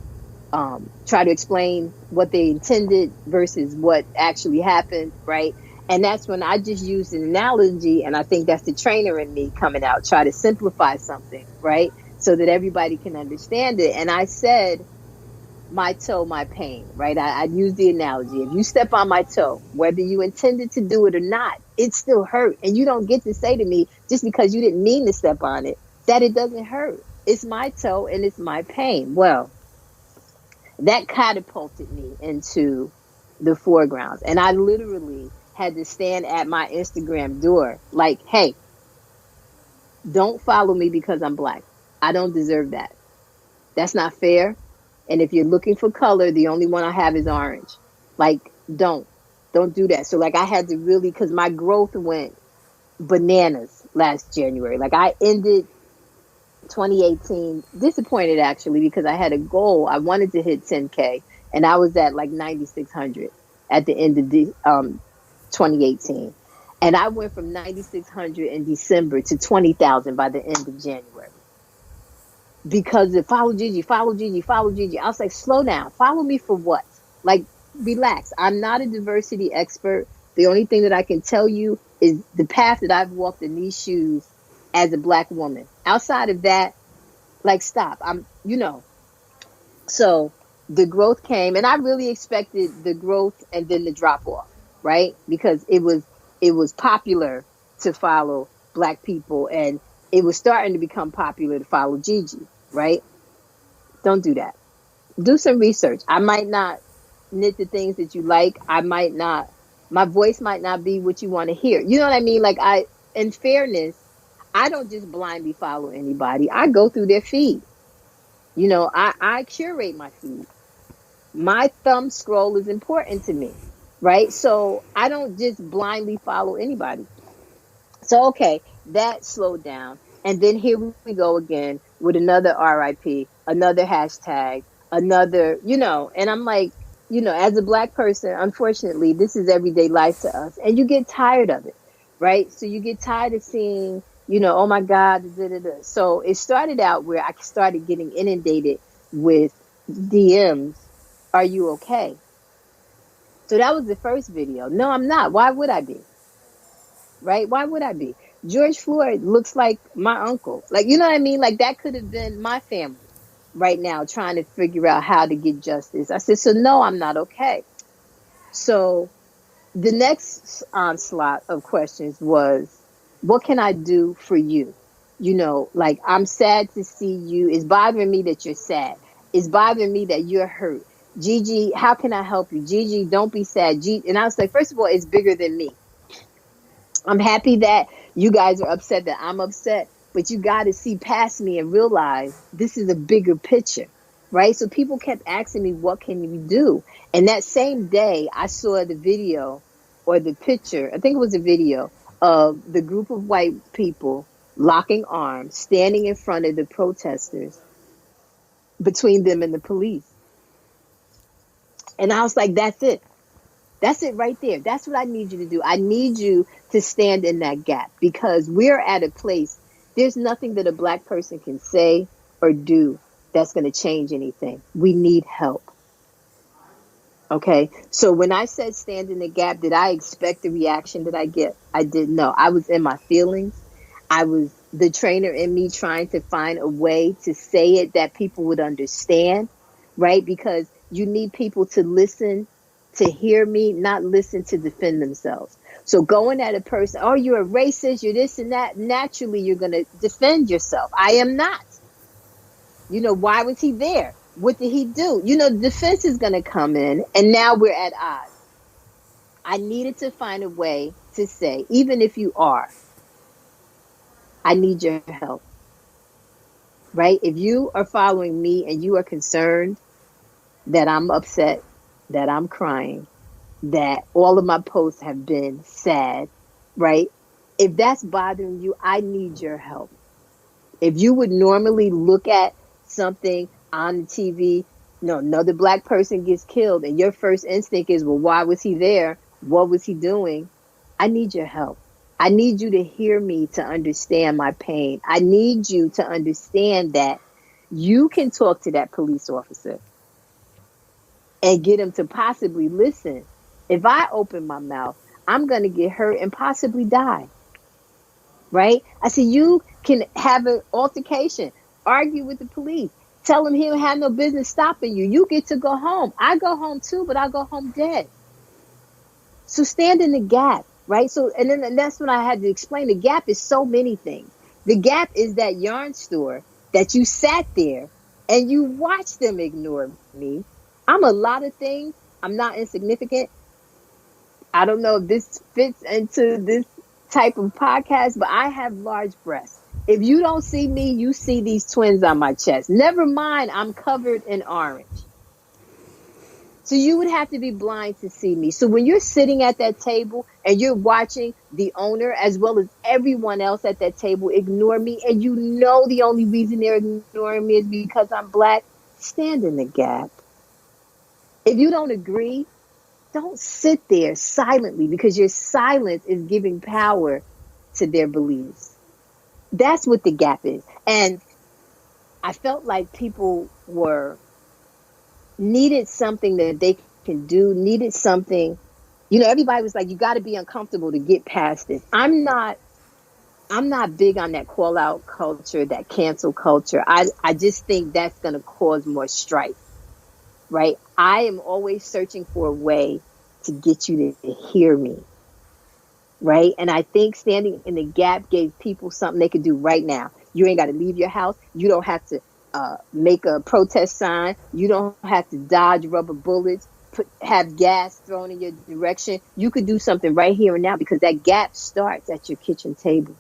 try to explain what they intended versus what actually happened, right? And that's when I just used an analogy, and I think that's the trainer in me coming out, try to simplify something, right? So that everybody can understand it. And I said, my toe, my pain, right? I use the analogy. If you step on my toe, whether you intended to do it or not, it still hurt. And you don't get to say to me, just because you didn't mean to step on it, that it doesn't hurt. It's my toe and it's my pain. Well, that catapulted me into the foregrounds. And I literally had to stand at my Instagram door like, hey, don't follow me because I'm Black. I don't deserve that. That's not fair. And if you're looking for color, the only one I have is orange. Like, don't do that. So like I had to really, because my growth went bananas last January. Like I ended 2018 disappointed actually, because I had a goal. I wanted to hit 10K and I was at like 9,600 at the end of 2018. And I went from 9,600 in December to 20,000 by the end of January. Because it follow Gigi. I was like, slow down. Follow me for what? Like, relax. I'm not a diversity expert. The only thing that I can tell you is the path that I've walked in these shoes as a Black woman. Outside of that, like, stop. So the growth came, and I really expected the growth and then the drop off, right? Because it was popular to follow Black people, and it was starting to become popular to follow Gigi, right? Don't do that. Do some research. I might not knit the things that you like. My voice might not be what you want to hear. You know what I mean? Like, in fairness, I don't just blindly follow anybody. I go through their feed. I curate my feed. My thumb scroll is important to me, right? So I don't just blindly follow anybody. So, okay, that slowed down. And then here we go again with another RIP, another hashtag, another, and I'm like, as a Black person, unfortunately, this is everyday life to us. And you get tired of it, right? So you get tired of seeing, oh my God, da, da, da. So it started out where I started getting inundated with DMs. Are you okay? So that was the first video. No, I'm not. Why would I be? Right? Why would I be? George Floyd looks like my uncle. Like, you know what I mean? Like, that could have been my family right now trying to figure out how to get justice. I said, so no, I'm not okay. So the next onslaught of questions was, what can I do for you? Like, I'm sad to see you. It's bothering me that you're sad. It's bothering me that you're hurt. Gigi, how can I help you? Gigi, don't be sad. And I was like, first of all, it's bigger than me. I'm happy that you guys are upset that I'm upset, but you got to see past me and realize this is a bigger picture, right? So people kept asking me, what can you do? And that same day, I saw the video or the picture, I think it was a video of the group of white people locking arms, standing in front of the protesters, between them and the police. And I was like, that's it. That's it right there. That's what I need you to do. I need you to stand in that gap, because we're at a place, there's nothing that a Black person can say or do that's going to change anything. We need help. Okay. So when I said stand in the gap, did I expect the reaction that I get? I didn't know. I was in my feelings. I was the trainer in me trying to find a way to say it that people would understand, right? Because you need people to listen, to hear me, not listen to defend themselves. So going at a person, oh, you're a racist, you're this and that, naturally you're going to defend yourself. I am not. Why was he there? What did he do? The defense is going to come in, and now we're at odds. I needed to find a way to say, even if you are, I need your help, right? If you are following me and you are concerned that I'm upset, that I'm crying, that all of my posts have been sad, right? If that's bothering you, I need your help. If you would normally look at something on the TV, another black person gets killed, and your first instinct is, well, why was he there? What was he doing? I need your help. I need you to hear me to understand my pain. I need you to understand that you can talk to that police officer and get him to possibly listen. If I open my mouth, I'm going to get hurt and possibly die. Right? I said, you can have an altercation, argue with the police, tell him he don't have no business stopping you. You get to go home. I go home too, but I go home dead. So stand in the gap, right? So, and that's when I had to explain the gap is so many things. The gap is that yarn store that you sat there and you watched them ignore me. I'm a lot of things. I'm not insignificant. I don't know if this fits into this type of podcast, but I have large breasts. If you don't see me, you see these twins on my chest. Never mind, I'm covered in orange. So you would have to be blind to see me. So when you're sitting at that table and you're watching the owner as well as everyone else at that table ignore me, and the only reason they're ignoring me is because I'm black, stand in the gap. If you don't agree, don't sit there silently, because your silence is giving power to their beliefs. That's what the gap is. And I felt like people needed something that they can do, needed something. Everybody was like, you got to be uncomfortable to get past this. I'm not big on that call out culture, that cancel culture. I just think that's going to cause more strife, right? I am always searching for a way to get you to hear me, right? And I think standing in the gap gave people something they could do right now. You ain't got to leave your house. You don't have to make a protest sign. You don't have to dodge rubber bullets, have gas thrown in your direction. You could do something right here and now, because that gap starts at your kitchen table.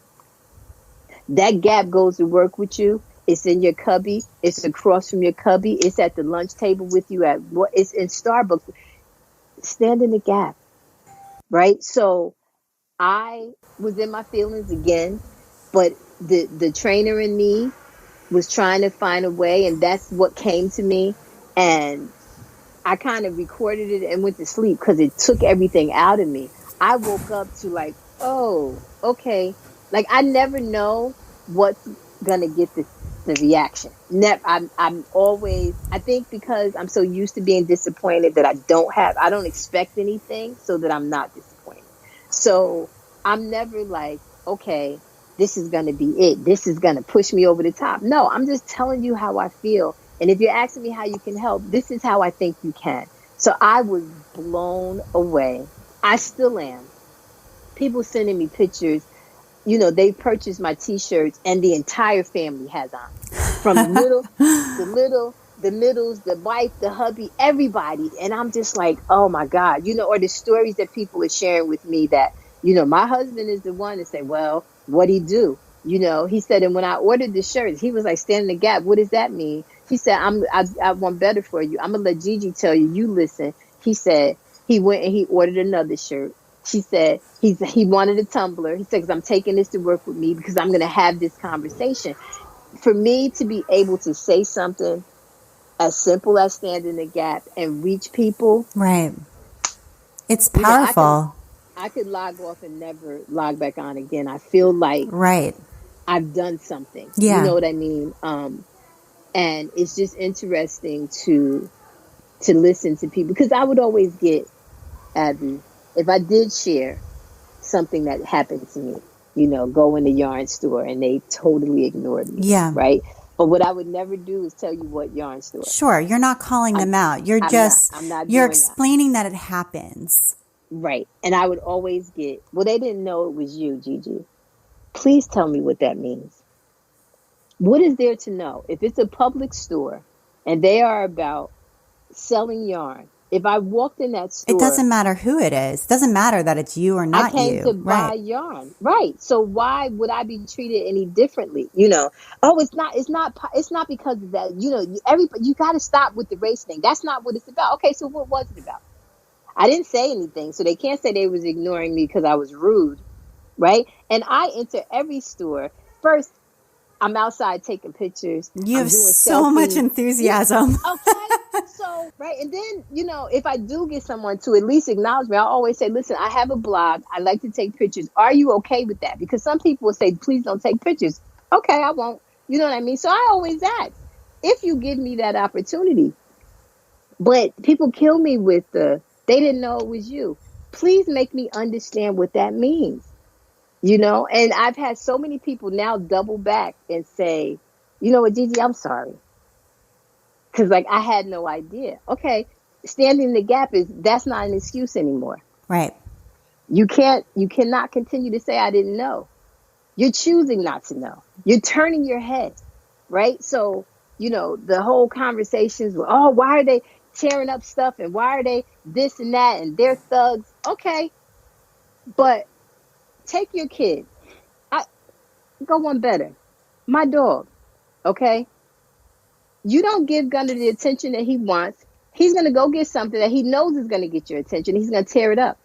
That gap goes to work with you. It's in your cubby. It's across from your cubby. It's at the lunch table with you it's in Starbucks. Stand in the gap, right? So I was in my feelings again, but the trainer in me was trying to find a way, and that's what came to me. And I kind of recorded it and went to sleep because it took everything out of me. I woke up to like, oh, okay. Like, I never know what's gonna get the reaction. I'm always, I think because I'm so used to being disappointed that I don't expect anything, so that I'm not disappointed. So I'm never like, okay, this is going to be it. This is going to push me over the top. No, I'm just telling you how I feel. And if you're asking me how you can help, this is how I think you can. So I was blown away. I still am. People sending me pictures. They purchased my T-shirts, and the entire family has on. From the middles, the wife, the hubby, everybody. And I'm just like, oh my God, or the stories that people are sharing with me that, my husband is the one to say, well, what'd he do? He said, and when I ordered the shirts, he was like, stand in the gap. What does that mean? He said, I want better for you. I'm going to let Gigi tell you, you listen. He said, he went and he ordered another shirt. She said he wanted a tumbler. He said, because I'm taking this to work with me, because I'm going to have this conversation. For me to be able to say something as simple as stand in the gap and reach people. Right. It's powerful. I could log off and never log back on again. I feel like right. I've done something. Yeah. You know what I mean? And it's just interesting to to listen to people, because I would always get, Abby, if I did share something that happened to me, go in the yarn store and they totally ignored me. Yeah. Right. But what I would never do is tell you what yarn store. Sure. You're not calling them out. You're I'm not you're doing explaining that it happens. Right. And I would always get, well, they didn't know it was you, Gigi. Please tell me what that means. What is there to know? If it's a public store and they are about selling yarn, if I walked in that store, it doesn't matter who it is. It doesn't matter that it's you or not you. I came to buy yarn. Right. So why would I be treated any differently? Oh, it's not because of that. Everybody, you got to stop with the race thing. That's not what it's about. Okay. So what was it about? I didn't say anything. So they can't say they was ignoring me because I was rude. Right. And I enter every store. First, I'm outside taking pictures. You have so much enthusiasm. Okay. So, right. And then, if I do get someone to at least acknowledge me, I'll always say, listen, I have a blog. I like to take pictures. Are you okay with that? Because some people will say, please don't take pictures. Okay, I won't. You know what I mean? So I always ask if you give me that opportunity. But people kill me with they didn't know it was you. Please make me understand what that means. And I've had so many people now double back and say, you know what, Gigi, I'm sorry. Because I had no idea. Okay, standing in the gap that's not an excuse anymore. Right. You cannot continue to say I didn't know. You're choosing not to know. You're turning your head. Right. So, the whole conversations were, oh, why are they tearing up stuff and why are they this and that and they're thugs? Okay. But take your kid. Go one better. My dog. Okay. You don't give Gunner the attention that he wants. He's going to go get something that he knows is going to get your attention. He's going to tear it up.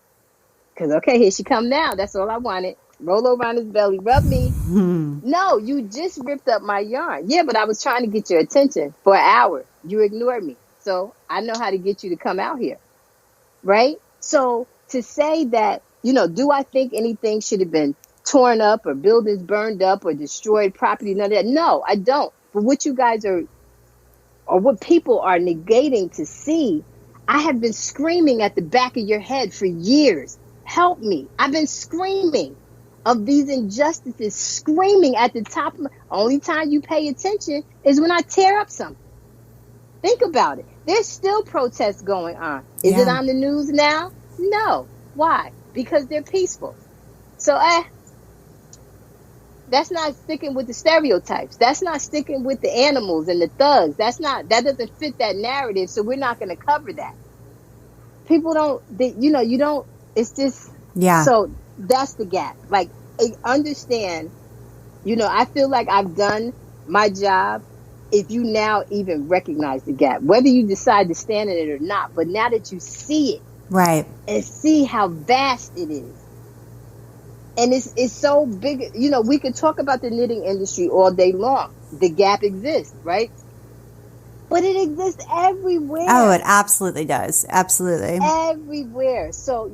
Because, okay, here she come now. That's all I wanted. Roll over on his belly. Rub me. No, you just ripped up my yarn. Yeah, but I was trying to get your attention for an hour. You ignored me. So I know how to get you to come out here. Right? So to say that, do I think anything should have been torn up or buildings burned up or destroyed property? None of that. No, I don't. But what you guys or what people are negating to see, I have been screaming at the back of your head for years. Help me. I've been screaming of these injustices, screaming at the top of only time you pay attention is when I tear up something. Think about it. There's still protests going on. Is it on the news now? No. Why? Because they're peaceful. So, that's not sticking with the stereotypes. That's not sticking with the animals and the thugs. That doesn't fit that narrative. So we're not going to cover that. People it's just, so that's the gap. Understand, I feel like I've done my job. If you now even recognize the gap, whether you decide to stand in it or not, but now that you see it, right, and see how vast it is. And it's so big, we could talk about the knitting industry all day long. The gap exists, right? But it exists everywhere. Oh, it absolutely does. Absolutely. Everywhere. So,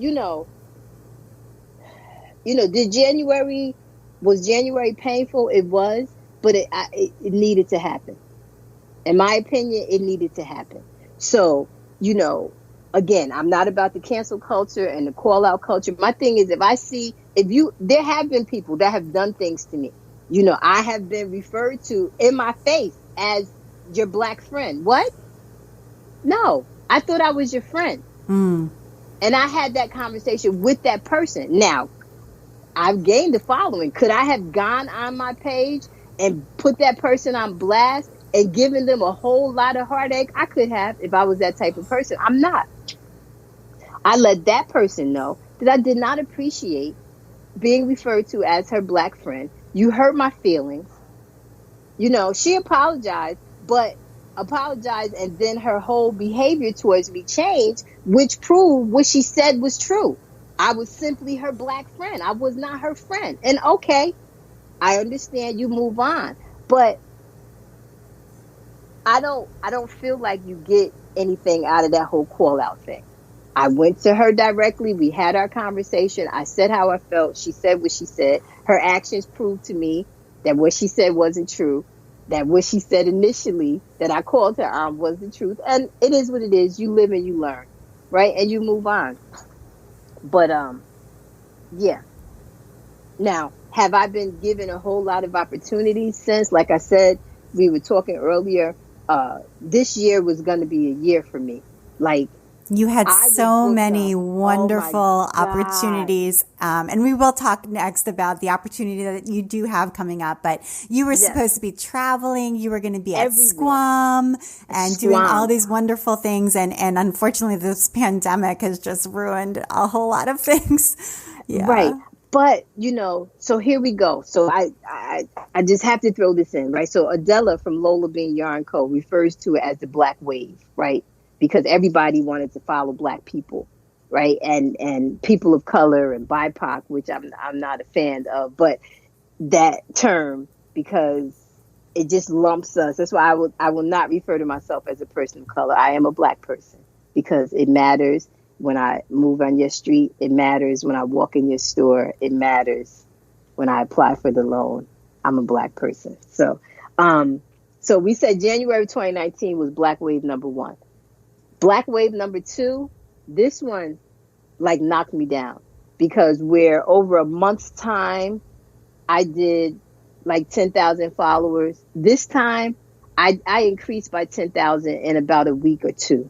was January painful? It was, but it needed to happen. In my opinion, it needed to happen. So, again, I'm not about the cancel culture and the call out culture. My thing is, there have been people that have done things to me. I have been referred to in my face as your black friend. What? No, I thought I was your friend. And I had that conversation with that person. Now, I've gained a following. Could I have gone on my page and put that person on blast and given them a whole lot of heartache? I could have if I was that type of person. I'm not. I let that person know that I did not appreciate being referred to as her black friend. You hurt my feelings. She apologized, and then her whole behavior towards me changed, which proved what she said was true. I was simply her black friend. I was not her friend. And okay, I understand, you move on. But I don't feel like you get anything out of that whole call out thing. I went to her directly. We had our conversation. I said how I felt. She said what she said. Her actions proved to me that what she said wasn't true. that what she said initially that I called her on was the truth. And it is what it is. You live and you learn, right? And you move on. But yeah. Now, have I been given a whole lot of opportunities since? Like I said, we were talking earlier, this year was going to be a year for me. Like, you had I was so booked many up. wonderful Oh my God. opportunities. And we will talk next about the opportunity that you do have coming up. But you were supposed to be traveling. You were going to be at Everywhere. Squam and doing all Squam. these wonderful things. And unfortunately, this pandemic has just ruined a whole lot of things. Yeah. Right. But, you know, so here we go. So I just have to throw this in, right? So Adela from Lola Bean Yarn Co. refers to it as the Black Wave, right? Because everybody wanted to follow Black people, right? And people of color and BIPOC, which I'm not a fan of, but that term, because it just lumps us. That's why I will not refer to myself as a person of color. I am a Black person because it matters. When I move on your street, it matters. When I walk in your store, it matters. When I apply for the loan, I'm a Black person. So we said January 2019 was Black Wave number 1. Black Wave number 2, this one like knocked me down because where over a month's time, I did like 10,000 followers. This time I increased by 10,000 in about a week or two.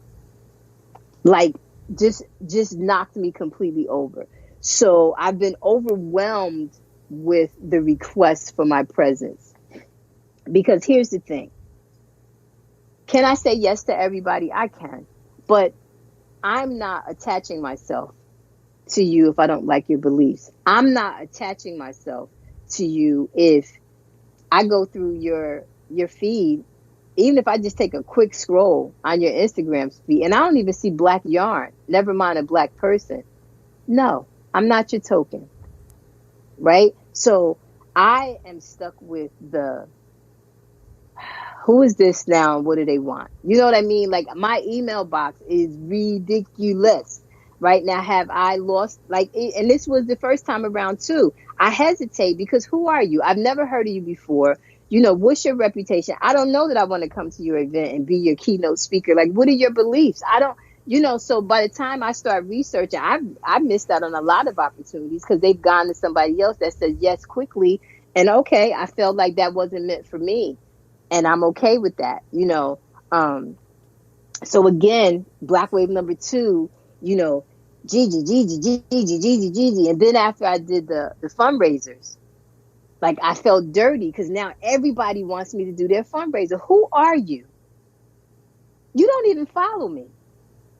Like, just knocked me completely over. So I've been overwhelmed with the requests for my presence. Because here's the thing. Can I say yes to everybody? I can. But I'm not attaching myself to you if I don't like your beliefs. I'm not attaching myself to you if I go through your feed. Even if I just take a quick scroll on your Instagram feed and I don't even see Black yarn, never mind a Black person. No, I'm not your token. Right? So I am stuck with who is this now and what do they want? You know what I mean? Like, my email box is ridiculous. Right now, have I lost, and this was the first time around too. I hesitate because who are you? I've never heard of you before. You know, what's your reputation? I don't know that I want to come to your event and be your keynote speaker. Like, what are your beliefs? I don't, so by the time I start researching, I've missed out on a lot of opportunities because they've gone to somebody else that says yes quickly. And okay, I felt like that wasn't meant for me. And I'm okay with that, So again, Black Wave number 2, Gigi. And then after I did the fundraisers, like, I felt dirty because now everybody wants me to do their fundraiser. Who are you? You don't even follow me.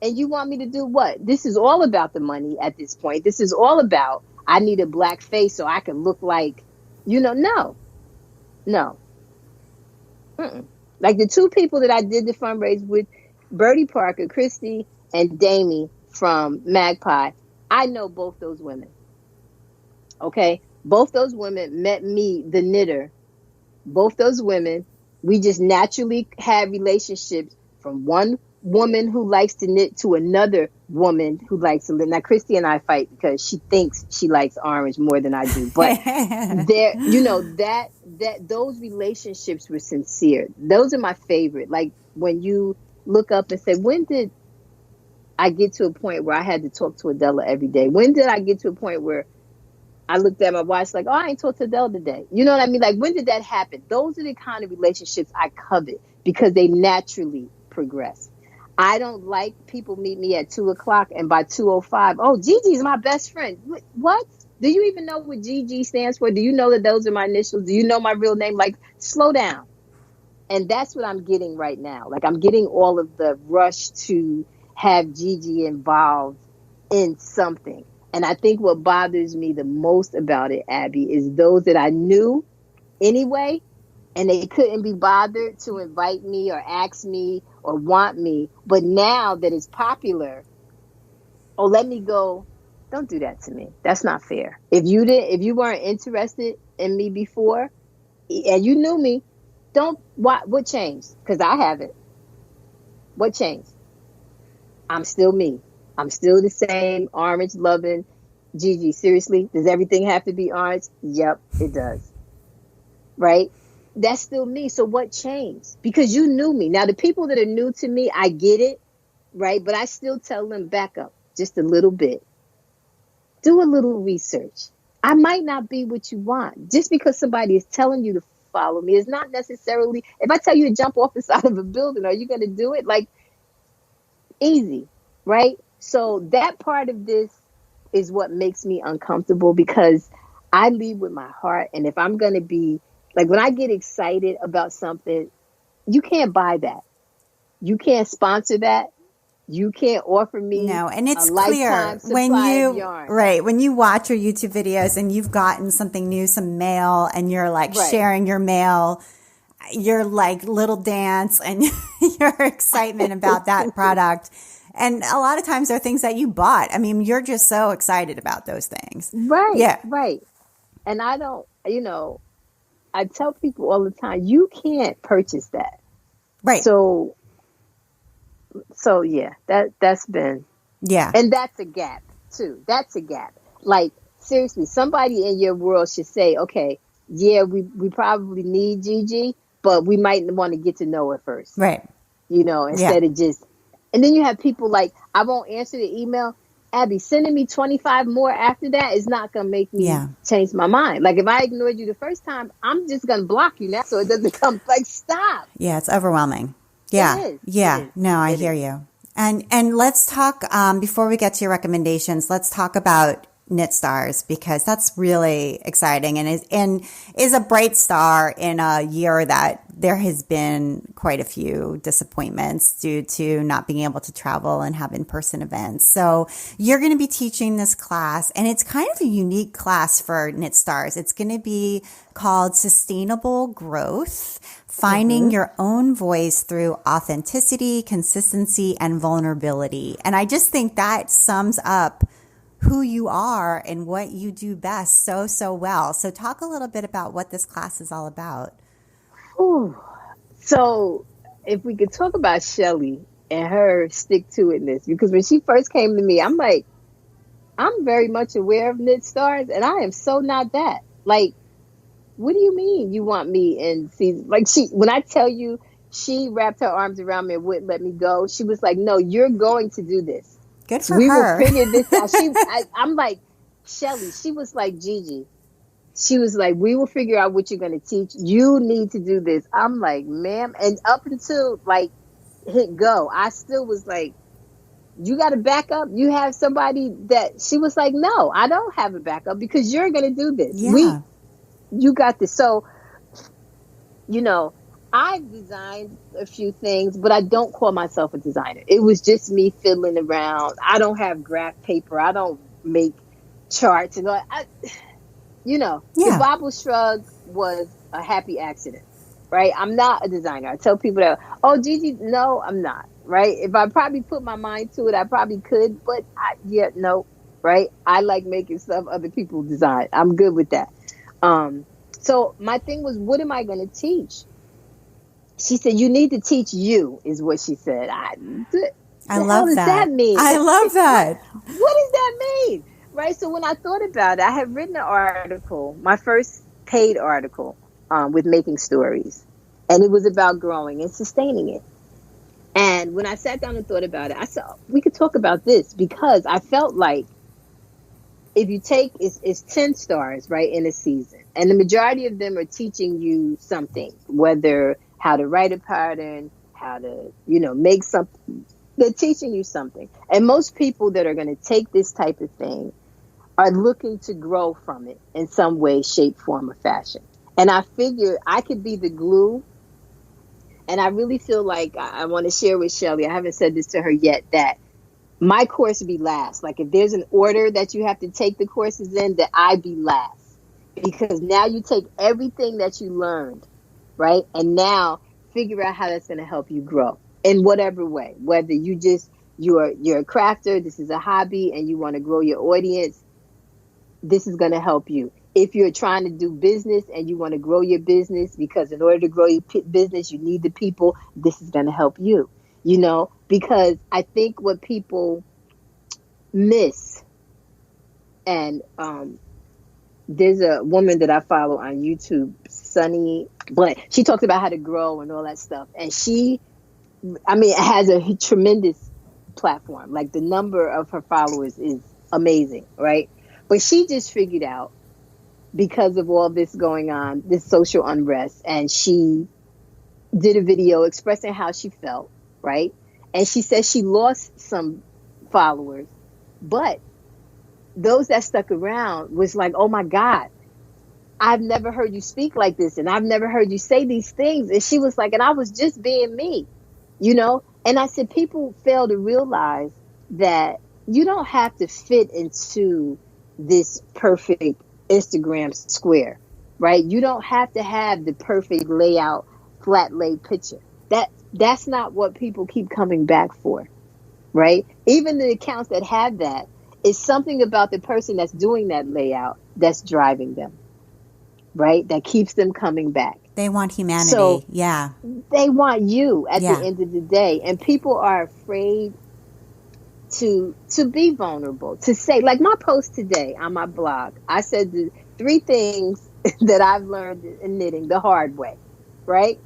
And you want me to do what? This is all about the money at this point. This is all about, I need a Black face so I can look like, no. Mm-mm. Like, the 2 people that I did the fundraise with, Bertie Parker, Christy, and Damie from Magpie, I know both those women. Okay? Both those women met me, the knitter. Both those women, we just naturally had relationships from one woman who likes to knit to another woman who likes to knit. Now, Christy and I fight because she thinks she likes orange more than I do. But there, that those relationships were sincere. Those are my favorite. Like, when you look up and say, when did I get to a point where I had to talk to Adela every day? When did I get to a point where I looked at my watch like, oh, I ain't talked to Adele today. You know what I mean? Like, when did that happen? Those are the kind of relationships I covet because they naturally progress. I don't like people meet me at 2:00 and by 2:05, oh, Gigi's my best friend. What? Do you even know what GG stands for? Do you know that those are my initials? Do you know my real name? Like, slow down. And that's what I'm getting right now. Like, I'm getting all of the rush to have Gigi involved in something. And I think what bothers me the most about it, Abby, is those that I knew anyway, and they couldn't be bothered to invite me or ask me or want me. But now that it's popular, oh, let me go. Don't do that to me. That's not fair. If you weren't interested in me before and you knew me, what changed? Because I haven't. What changed? I'm still me. I'm still the same orange loving Gigi. Seriously, does everything have to be orange? Yep, it does. Right? that's still me. So what changed? Because you knew me. Now, the people that are new to me, I get it, right? But I still tell them, back up just a little bit. Do a little research. I might not be what you want. Just because somebody is telling you to follow me is not necessarily, if I tell you to jump off the side of a building, are you going to do it? Like, easy, right? So that part of this is what makes me uncomfortable, because I lead with my heart. And if I'm going to be, like, when I get excited about something, you can't buy that. You can't sponsor that. You can't offer me no, and it's a clear lifetime when supply of you yarn. right when you watch your YouTube videos and you've gotten something new, some mail, and you're like Right. sharing your mail, your like little dance and your excitement about that product. And a lot of times they're things that you bought. I mean, you're just so excited about those things. Right, Yeah. right. And I don't, I tell people all the time, you can't purchase that. Right. So yeah, that's been, Yeah. and that's a gap too. That's a gap. Like, seriously, somebody in your world should say, okay, yeah, we probably need Gigi, but we might want to get to know her first. Right. Instead of just, and then you have people like, I won't answer the email. Abby, sending me 25 more after that is not going to make me change my mind. Like, if I ignored you the first time, I'm just going to block you now so it doesn't come, like, stop. Yeah, it's overwhelming. Yeah. It is. Yeah. It is. No, I hear you. And let's talk, before we get to your recommendations, let's talk about Knit Stars, because that's really exciting and is a bright star in a year that there has been quite a few disappointments due to not being able to travel and have in-person events. So you're going to be teaching this class, and it's kind of a unique class for Knit Stars. It's going to be called Sustainable Growth, Finding Your Own Voice Through Authenticity, Consistency, and Vulnerability. And I just think that sums up who you are and what you do best so well. So talk a little bit about what this class is all about. Ooh. So if we could talk about Shelly and her stick-to-itness, because when she first came to me, I'm like, I'm very much aware of Knit Stars, and I am so not that. Like, what do you mean you want me in season? Like, when I tell you she wrapped her arms around me and wouldn't let me go, she was like, no, you're going to do this. Good for we her. will figure this out. I'm like, Shelly, she was like, Gigi. She was like, we will figure out what you're going to teach. You need to do this. I'm like, ma'am. And up until like hit go, I still was like, you got a backup? You have somebody that, she was like, no, I don't have a backup because you're going to do this. Yeah. You got this. So, I've designed a few things, but I don't call myself a designer. It was just me fiddling around. I don't have graph paper. I don't make charts. And the Bible Shrug was a happy accident, right? I'm not a designer. I tell people that, oh, Gigi, no, I'm not, right? If I probably put my mind to it, I probably could, but no, right? I like making stuff other people design. I'm good with that. So my thing was, what am I going to teach? She said, you need to teach you, is what she said. I love that. That mean? I love that. What does that mean? Right. So when I thought about it, I had written an article, my first paid article, with Making Stories. And it was about growing and sustaining it. And when I sat down and thought about it, I said, we could talk about this, because I felt like if you take, it's 10 stars, right, in a season. And the majority of them are teaching you something, whether how to write a pattern, how to, make something. They're teaching you something. And most people that are going to take this type of thing are looking to grow from it in some way, shape, form, or fashion. And I figure I could be the glue. And I really feel like I want to share with Shelly, I haven't said this to her yet, that my course be last. Like, if there's an order that you have to take the courses in, that I be last. Because now you take everything that you learned, right? And now figure out how that's going to help you grow in whatever way. Whether you're a crafter, this is a hobby, and you want to grow your audience, this is going to help you. If you're trying to do business and you want to grow your business, because in order to grow your business, you need the people, this is going to help you, because I think what people miss, and there's a woman that I follow on YouTube, Sunny, but she talks about how to grow and all that stuff. And she, I mean, has a tremendous platform. Like the number of her followers is amazing, right? But she just figured out, because of all this going on, this social unrest, and she did a video expressing how she felt, right? And she said she lost some followers, but those that stuck around was like, oh my God, I've never heard you speak like this, and I've never heard you say these things. And she was like, and I was just being me, you know? And I said, people fail to realize that you don't have to fit into this perfect Instagram square, right? You don't have to have the perfect layout, flat laid picture. That's not what people keep coming back for, right? Even the accounts that have that, is something about the person that's doing that layout that's driving them, right? That keeps them coming back. They want humanity. So yeah. They want you at the end of the day. And people are afraid to be vulnerable, to say, like my post today on my blog, I said the 3 things that I've learned in knitting the hard way, right?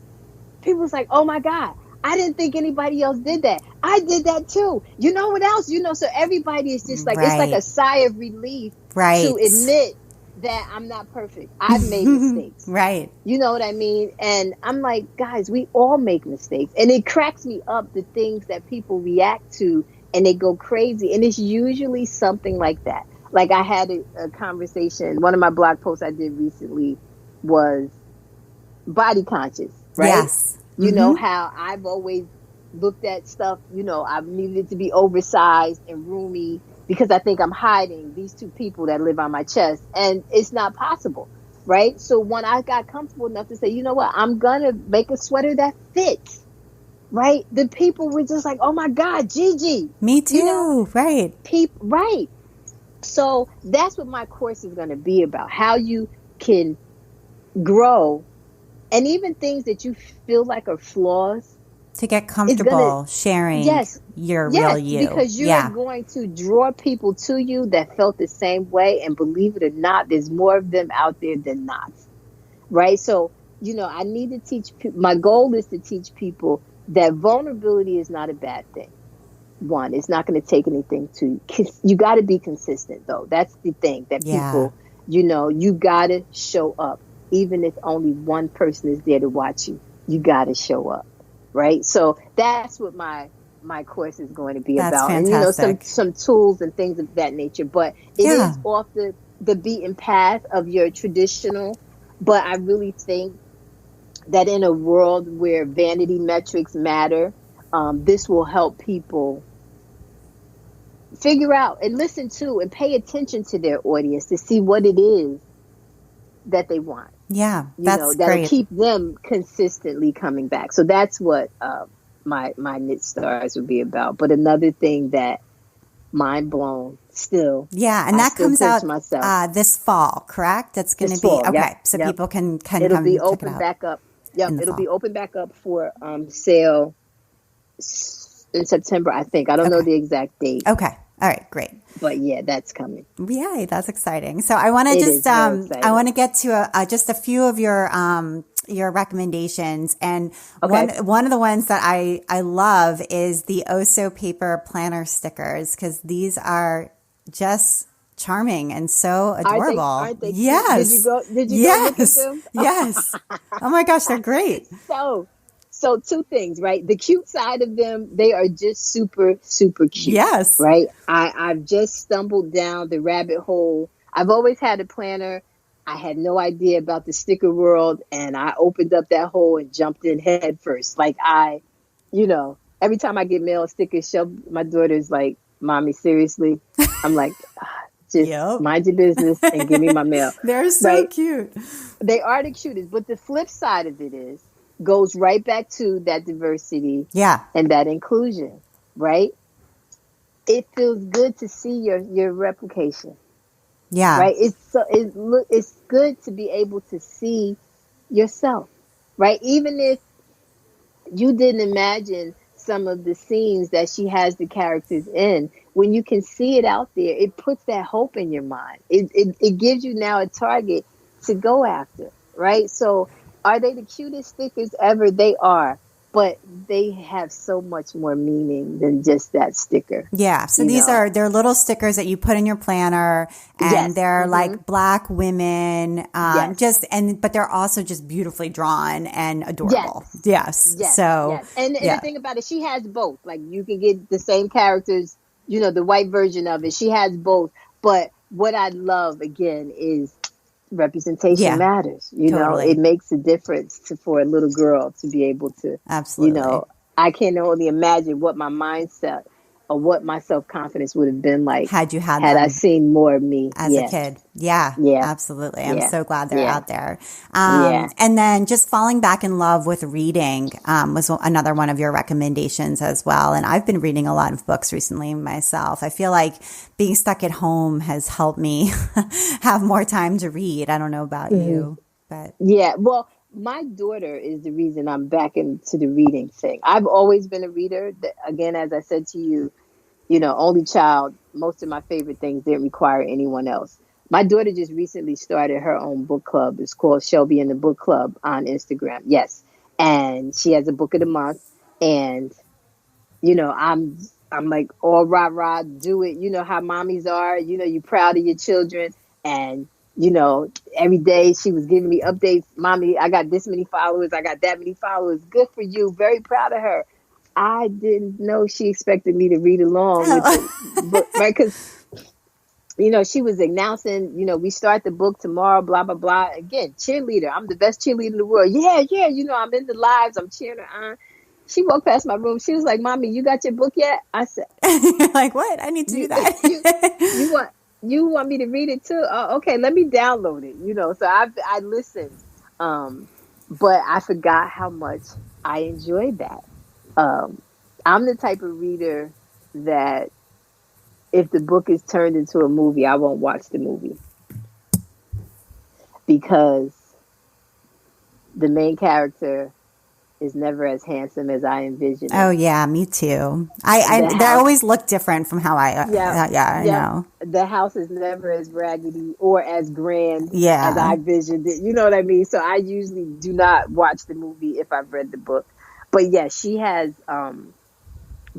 People was like, oh my God, I didn't think anybody else did that. I did that too. You know what else? You know, so everybody is just like, it's like a sigh of relief to admit that I'm not perfect. I've made mistakes. Right. You know what I mean? And I'm like, guys, we all make mistakes. And it cracks me up, the things that people react to and they go crazy. And it's usually something like that. Like I had a conversation, one of my blog posts I did recently was body conscious, right? Yes. You know how I've always looked at stuff, you know, I've needed it to be oversized and roomy because I think I'm hiding these 2 people that live on my chest, and it's not possible, right? So when I got comfortable enough to say, you know what, I'm going to make a sweater that fits, right? The people were just like, oh my God, Gigi. Me too, you know? Right. Right. So that's what my course is going to be about, how you can grow. And even things that you feel like are flaws. To get comfortable sharing your real you. Because you're going to draw people to you that felt the same way. And believe it or not, there's more of them out there than not. Right? So, you know, I need to teach people. My goal is to teach people that vulnerability is not a bad thing. One, it's not going to take anything to you. Got to be consistent, though. That's the thing that people, you know, you got to show up. Even if only one person is there to watch you, you got to show up, right? So that's what my course is going to be about. Fantastic. And, you know, some tools and things of that nature. But it is off the beaten path of your traditional. But I really think that in a world where vanity metrics matter, this will help people figure out and listen to and pay attention to their audience to see what it is that they want. Yeah, that's great. That'll keep them consistently coming back. So that's what my Knit Stars would be about. But another thing that mind blown still. Yeah, and that comes out this fall, correct? That's going to be okay. So people can it'll be open back up. Yep, it'll be open back up for sale in September, I think. I don't know the exact date. Okay. All right, great. But yeah, that's coming. Yay, that's exciting. So I want to just I want to get to just a few of your recommendations, and one of the ones that I love is the Oso paper planner stickers, because these are just charming and so adorable. Aren't they yes. Did you go look at them? Yes. Oh my gosh, they're great. So 2 things, right? The cute side of them, they are just super, super cute. Yes. Right? I've just stumbled down the rabbit hole. I've always had a planner. I had no idea about the sticker world, and I opened up that hole and jumped in head first. Like every time I get mail or stickers, my daughter's like, Mommy, seriously? I'm like, just mind your business and give me my mail. They're so cute. They are the cutest. But the flip side of it goes right back to that diversity and that inclusion, right? It feels good to see your replication. Yeah. Right? It's good to be able to see yourself, right? Even if you didn't imagine some of the scenes that she has the characters in, when you can see it out there, it puts that hope in your mind. It gives you now a target to go after, right? So are they the cutest stickers ever? They are. But they have so much more meaning than just that sticker. Yeah. So they're little stickers that you put in your planner, and Yes. they're like Black women, Yes. but they're also just beautifully drawn and adorable. Yes. Yes. So, yes. And the thing about it, she has both. Like, you can get the same characters, the white version of it. She has both. But what I love, again, is representation matters. Totally. It makes a difference for a little girl to be able to, absolutely. I can only imagine what my mindset or what my self-confidence would have been like had I seen more of me as a kid. Yeah, absolutely. I'm so glad they're out there. And then just falling back in love with reading was another one of your recommendations as well. And I've been reading a lot of books recently myself. I feel like being stuck at home has helped me have more time to read. I don't know about you, but well, my daughter is the reason I'm back into the reading thing. I've always been a reader. Again, as I said to you, only child, most of my favorite things didn't require anyone else. My daughter just recently started her own book club. It's called Shelby and the Book Club on Instagram. Yes. And she has a book of the month. And, I'm like, all rah, do it. You know how mommies are. You're proud of your children. And, every day she was giving me updates. Mommy, I got this many followers. I got that many followers. Good for you. Very proud of her. I didn't know she expected me to read along with the book, right? Because, she was announcing, we start the book tomorrow, blah, blah, blah. Again, cheerleader. I'm the best cheerleader in the world. Yeah. I'm in the lives. I'm cheering her on. She walked past my room. She was like, Mommy, you got your book yet? I said, like, what? I need to do that. You want me to read it too? Oh, okay, let me download it. So I listened, but I forgot how much I enjoyed that. I'm the type of reader that if the book is turned into a movie, I won't watch the movie because the main character is never as handsome as I envisioned. Oh yeah, me too. They always look different from how I know. The house is never as raggedy or as grand as I envisioned it. You know what I mean? So I usually do not watch the movie if I've read the book. But yeah, she has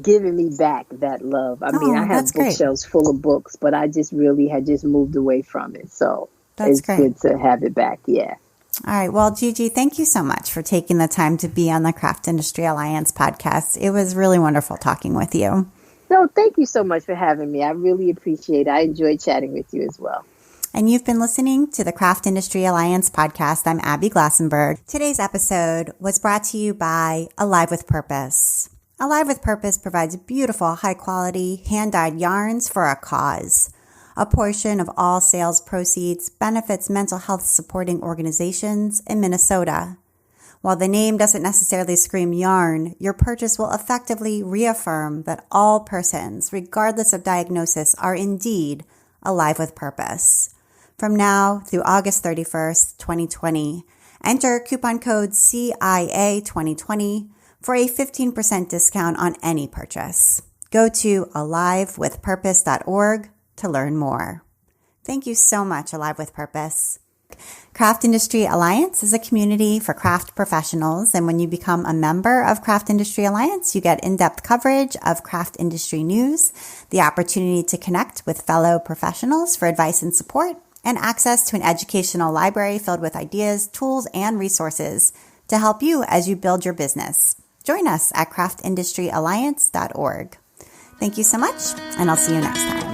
given me back that love. I mean, I have bookshelves full of books, but I just really had just moved away from it. So it's good to have it back. Yeah. All right. Well, Gigi, thank you so much for taking the time to be on the Craft Industry Alliance podcast. It was really wonderful talking with you. No, thank you so much for having me. I really appreciate it. I enjoyed chatting with you as well. And you've been listening to the Craft Industry Alliance podcast. I'm Abby Glassenberg. Today's episode was brought to you by Alive with Purpose. Alive with Purpose provides beautiful, high-quality, hand-dyed yarns for a cause. A portion of all sales proceeds benefits mental health supporting organizations in Minnesota. While the name doesn't necessarily scream yarn, your purchase will effectively reaffirm that all persons, regardless of diagnosis, are indeed alive with purpose. From now through August 31st, 2020, enter coupon code CIA2020 for a 15% discount on any purchase. Go to alivewithpurpose.org to learn more. Thank you so much, Alive with Purpose. Craft Industry Alliance is a community for craft professionals, and when you become a member of Craft Industry Alliance, you get in-depth coverage of craft industry news, the opportunity to connect with fellow professionals for advice and support, and access to an educational library filled with ideas, tools, and resources to help you as you build your business. Join us at craftindustrｙalliance.org. Thank you so much, and I'll see you next time.